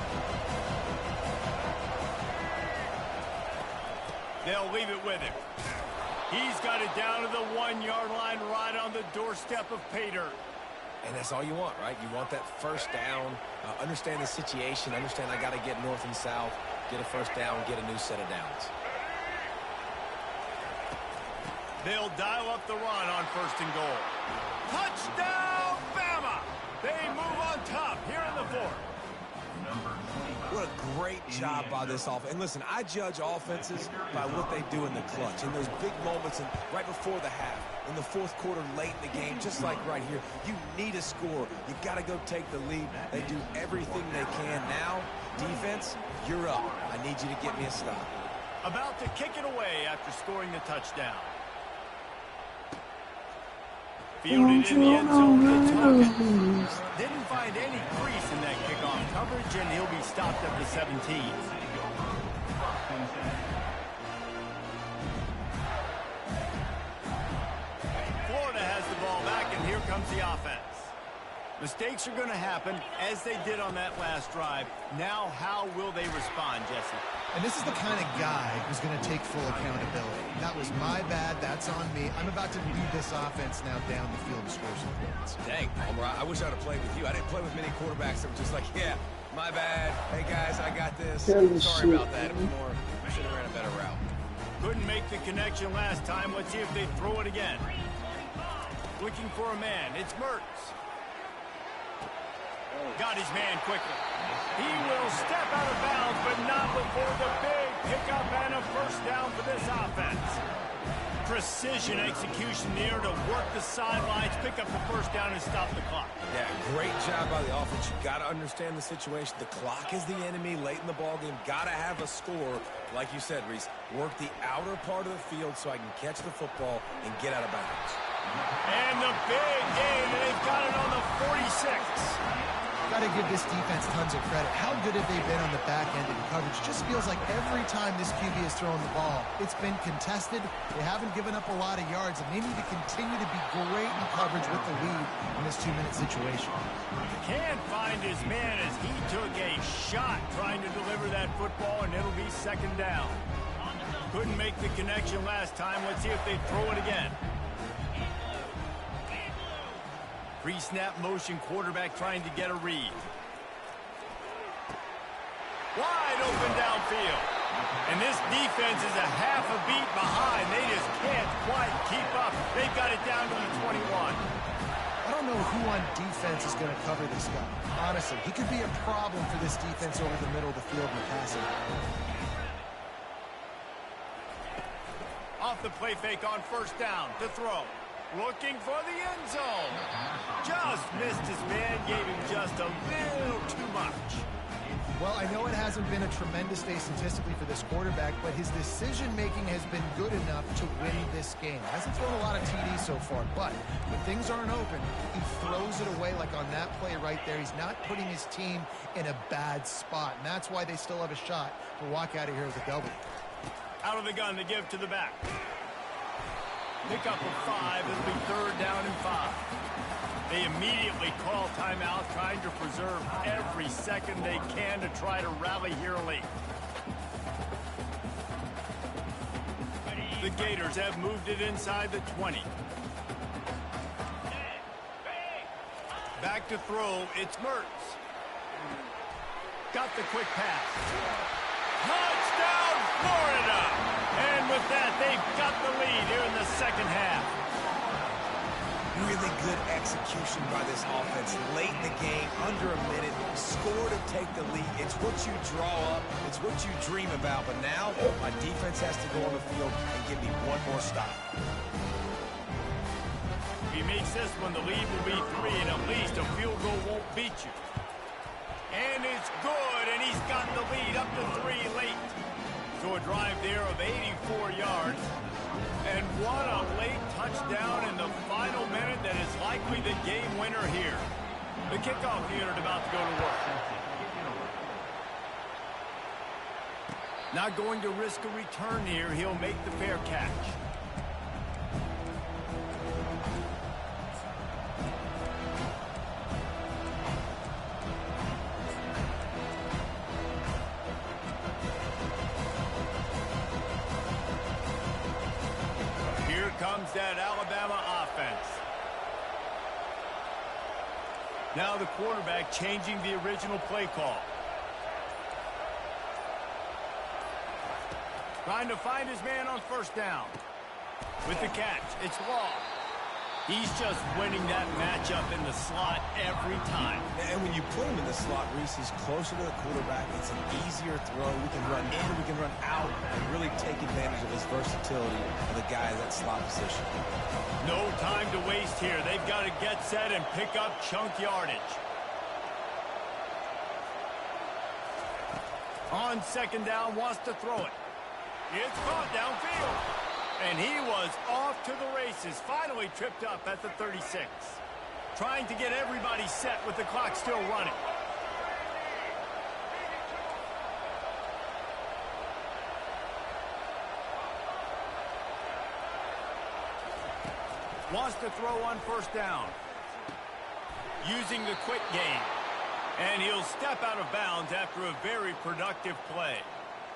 They'll leave it with him. He's got it down to the 1-yard line right on the doorstep of pay dirt. And that's all you want, right? You want that 1st down, understand the situation, understand I got to get north and south, get a 1st down, get a new set of downs. They'll dial up the run on 1st and goal. Touchdown, Bama! They move on top here in the 4th. What a great job by this offense. And listen, I judge offenses by what they do in the clutch. In those big moments and right before the half, in the 4th quarter, late in the game, just like right here, you need a score. You got to go take the lead. They do everything they can. Now, defense, you're up. I need you to get me a stop. About to kick it away after scoring the touchdown. Fielded in the end zone. It's Hawkins. Didn't find any crease in that kickoff coverage, and he'll be stopped at the 17. Florida has the ball back, and here comes the offense. Mistakes are going to happen, as they did on that last drive. Now, how will they respond, Jesse? And this is the kind of guy who's going to take full accountability. That was my bad. That's on me. I'm about to lead this offense now down the field to score some points. Dang, Palmer, I wish I'd have played with you. I didn't play with many quarterbacks that were just like, yeah, my bad. Hey, guys, I got this. Sorry about that. It was more, I should have ran a better route. Couldn't make the connection last time. Let's see if they throw it again. Looking for a man. It's Mertz. Got his man quickly. He will step out of bounds, but not before the big pickup and a first down for this offense. Precision execution there to work the sidelines, pick up the first down, and stop the clock. Yeah, great job by the offense. You got to understand the situation. The clock is the enemy late in the ballgame. Got to have a score. Like you said, Reese, work the outer part of the field so I can catch the football and get out of bounds. And the big gain, and they've got it on the 46. Got to give this defense tons of credit. How good have they been on the back end of the coverage? Just feels like every time this QB has thrown the ball, it's been contested. They haven't given up a lot of yards, and they need to continue to be great in coverage with the lead in this 2-minute situation. Can't find his man as he took a shot trying to deliver that football, and it'll be second down. Couldn't make the connection last time. Let's see if they throw it again. Pre-snap motion, quarterback trying to get a read. Wide open downfield. And this defense is a half a beat behind. They just can't quite keep up. They've got it down to the 21. I don't know who on defense is going to cover this guy. Honestly, he could be a problem for this defense over the middle of the field in the passing. Off the play fake on first down to throw. Looking for the end zone. Just missed his man, gave him just a little too much. Well, I know it hasn't been a tremendous day statistically for this quarterback, but his decision-making has been good enough to win this game. Hasn't thrown a lot of TDs so far, but when things aren't open, he throws it away like on that play right there. He's not putting his team in a bad spot, and that's why they still have a shot to walk out of here with a double. Out of the gun to give to the back. Pick up a 5. It'll be third down and 5. They immediately call timeout, trying to preserve every second they can to try to rally here late. The Gators have moved it inside the 20. Back to throw, it's Mertz. Got the quick pass. Touchdown, Florida! And with that, they've got the lead here in the second half. Really good execution by this offense. Late in the game, under a minute, score to take the lead. It's what you draw up. It's what you dream about. But now, my defense has to go on the field and give me one more stop. If he makes this one, the lead will be 3, and at least a field goal won't beat you. And it's good, and he's got the lead up to 3 late. So a drive there of 84 yards. And what a late touchdown in the final minute that is likely the game winner here. The kickoff unit about to go to work. Not going to risk a return here. He'll make the fair catch. Comes that Alabama offense. Now the quarterback changing the original play call. Trying to find his man on first down. With the catch, it's Law. He's just winning that matchup in the slot every time. And when you put him in the slot, Reese, he's closer to the quarterback. It's an easier throw. We can run in, we can run out, and really take advantage of his versatility of the guy in that slot position. No time to waste here. They've got to get set and pick up chunk yardage. On second down, wants to throw it. It's caught downfield. And he was off to the races, finally tripped up at the 36. Trying to get everybody set with the clock still running. Wants to throw on first down. Using the quick game. And he'll step out of bounds after a very productive play.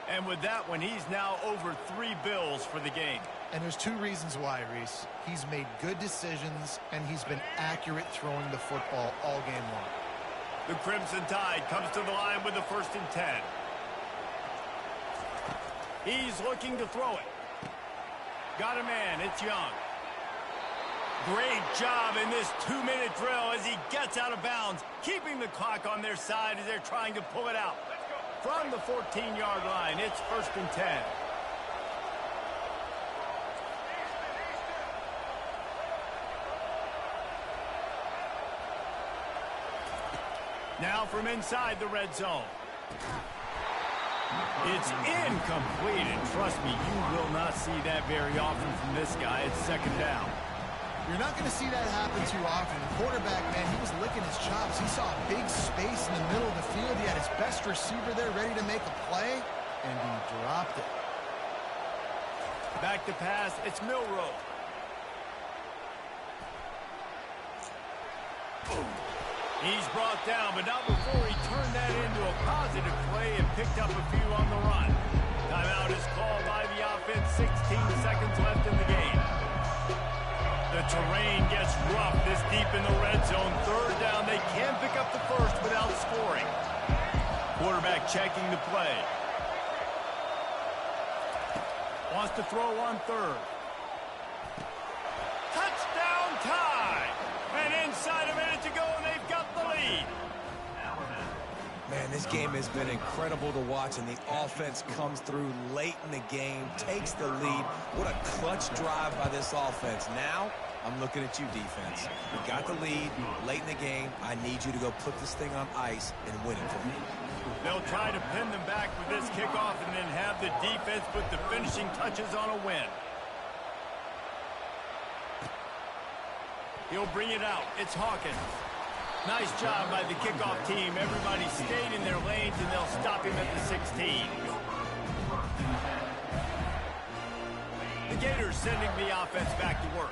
And with that one, he's now over 3 bills for the game. And there's 2 reasons why, Reese. He's made good decisions, and he's been accurate throwing the football all game long. The Crimson Tide comes to the line with the 1st and 10. He's looking to throw it. Got a man. It's Young. Great job in this 2-minute drill as he gets out of bounds, keeping the clock on their side as they're trying to pull it out. From the 14-yard line, it's 1st and 10. Now from inside the red zone. It's incomplete, and trust me, you will not see that very often from this guy. It's 2nd down. You're not going to see that happen too often. The quarterback, man, he was licking his chops. He saw a big space in the middle of the field. He had his best receiver there ready to make a play, and he dropped it. Back to pass, it's Milroe. He's brought down, but not before he turned that into a positive play and picked up a few on the run. Timeout is called by the offense, 16 seconds left in the game. The terrain gets rough this deep in the red zone. 3rd down, they can pick up the first without scoring. Quarterback checking the play. Wants to throw on 3rd. Touchdown tie! And inside a minute to go, and they've got the lead. Man, this game has been incredible to watch, and the offense comes through late in the game, takes the lead. What a clutch drive by this offense. Now, I'm looking at you, defense. You got the lead late in the game. I need you to go put this thing on ice and win it for me. They'll try to pin them back with this kickoff and then have the defense put the finishing touches on a win. He'll bring it out. It's Hawkins. Nice job by the kickoff team. Everybody stayed in their lanes, and they'll stop him at the 16. The Gators sending the offense back to work.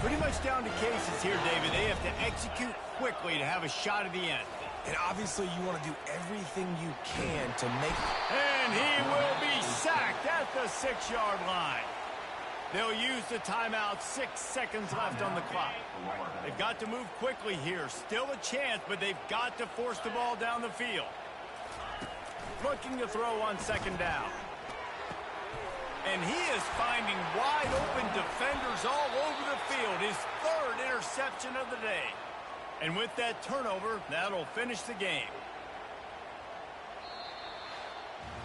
Pretty much down to cases here, David. They have to execute quickly to have a shot at the end. And obviously, you want to do everything you can to make... And he will be sacked at the 6-yard line. They'll use the timeout. 6 seconds left on the clock. They've got to move quickly here. Still a chance, but they've got to force the ball down the field. Looking to throw on 2nd down. And he is finding wide open defenders all over the field. His 3rd interception of the day. And with that turnover, that'll finish the game.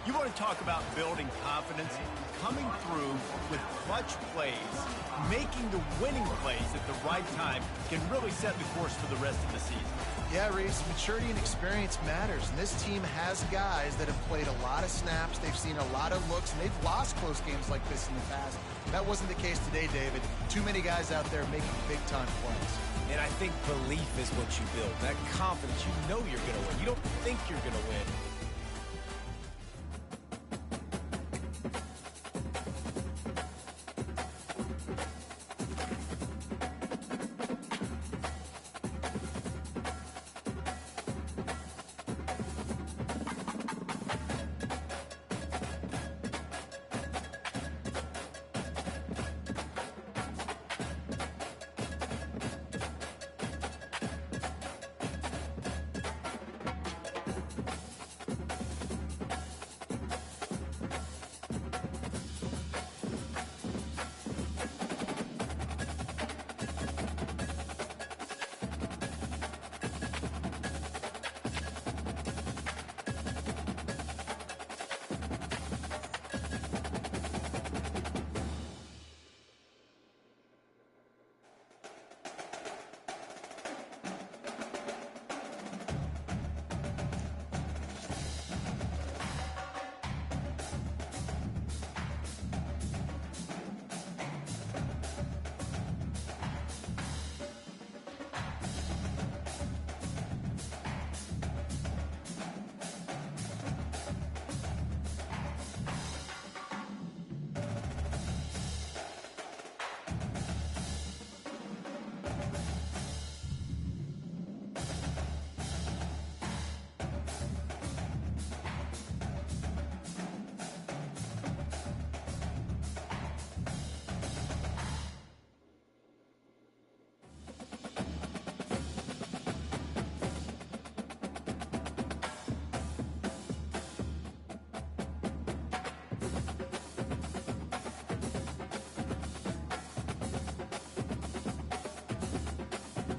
You want to talk about building confidence? Coming through with clutch plays, making the winning plays at the right time can really set the course for the rest of the season. Yeah, Reese, maturity and experience matters. And this team has guys that have played a lot of snaps. They've seen a lot of looks, and they've lost close games like this in the past. That wasn't the case today, David. Too many guys out there making big-time plays. And I think belief is what you build. That confidence, you know you're going to win. You don't think you're going to win.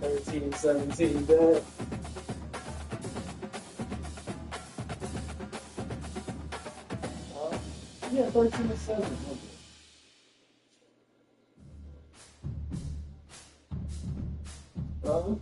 13-17, Dad. Yeah, 13-7. Huh?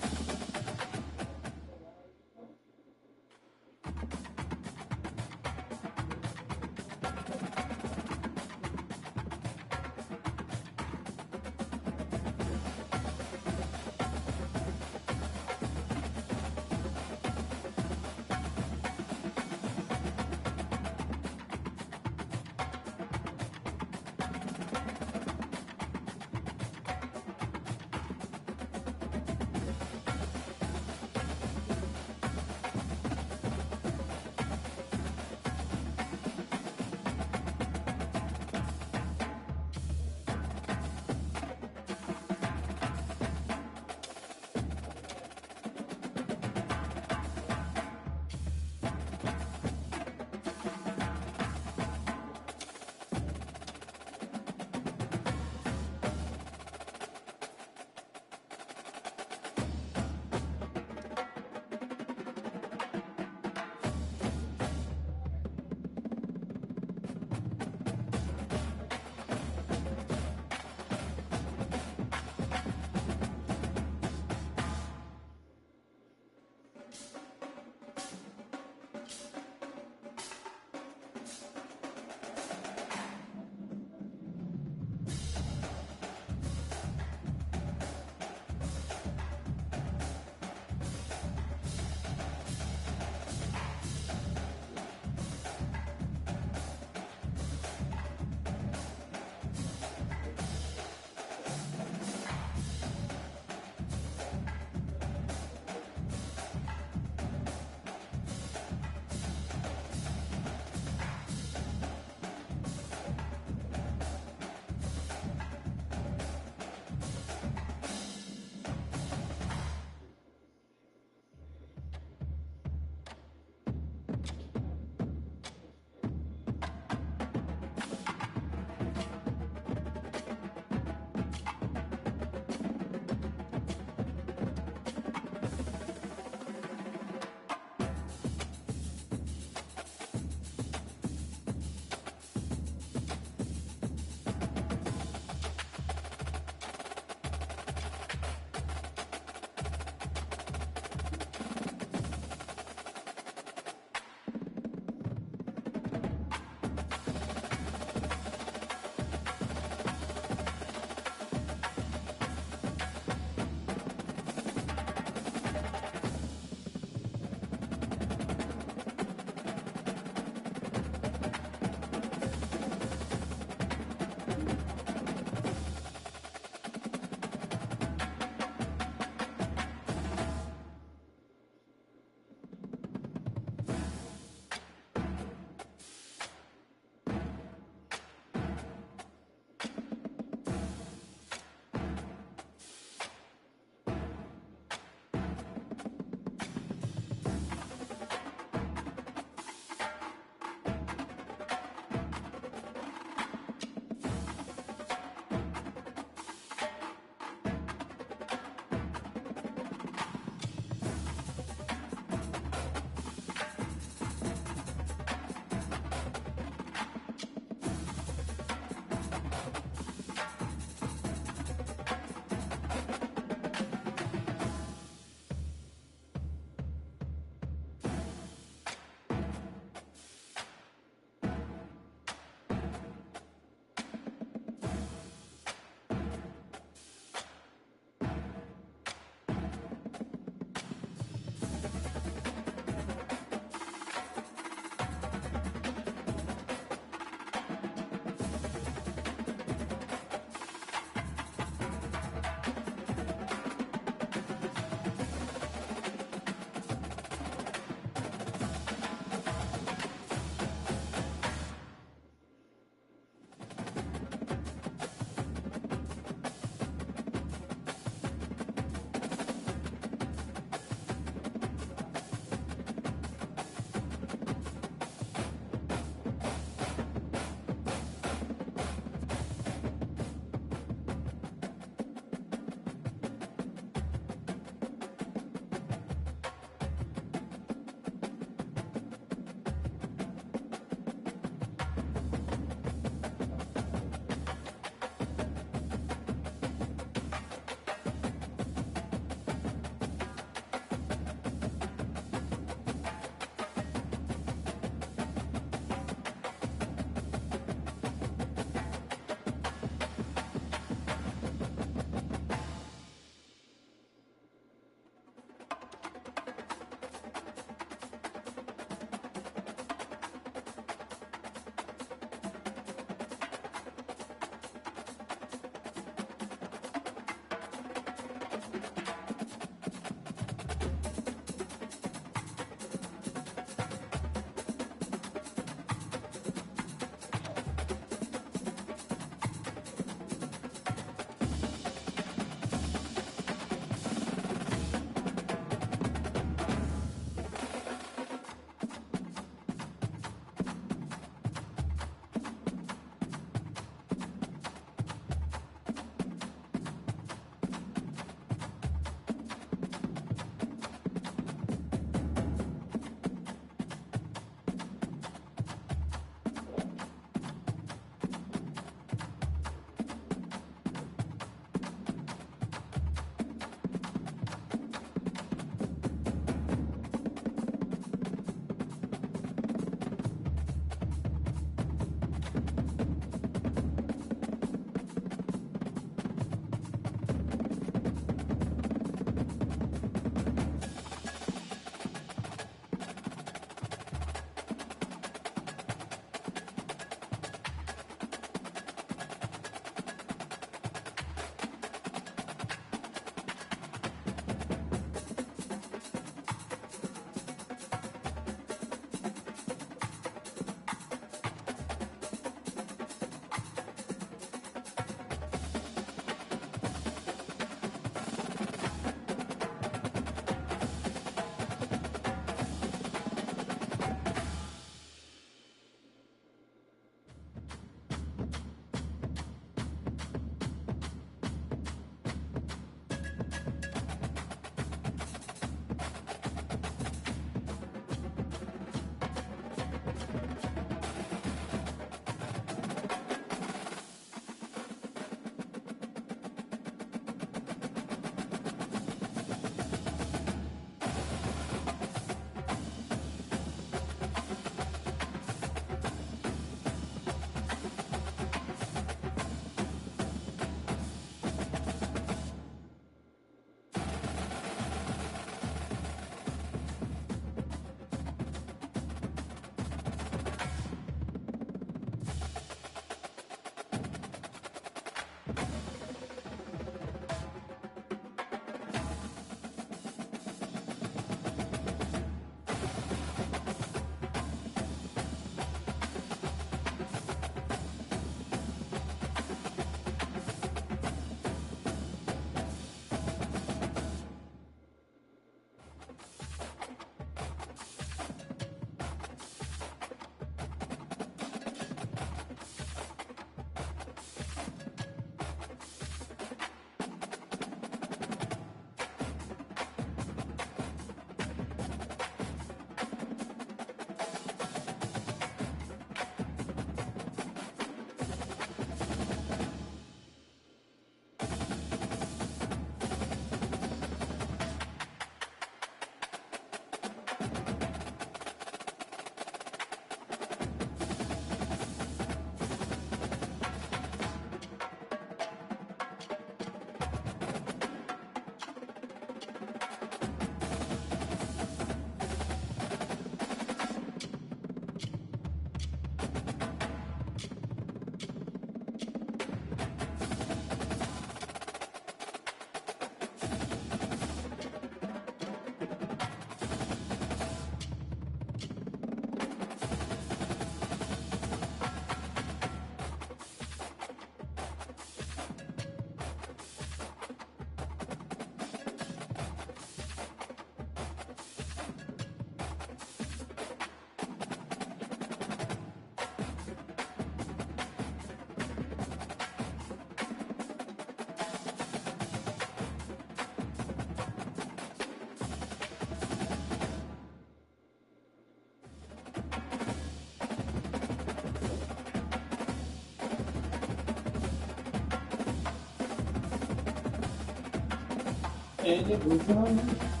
And it was on.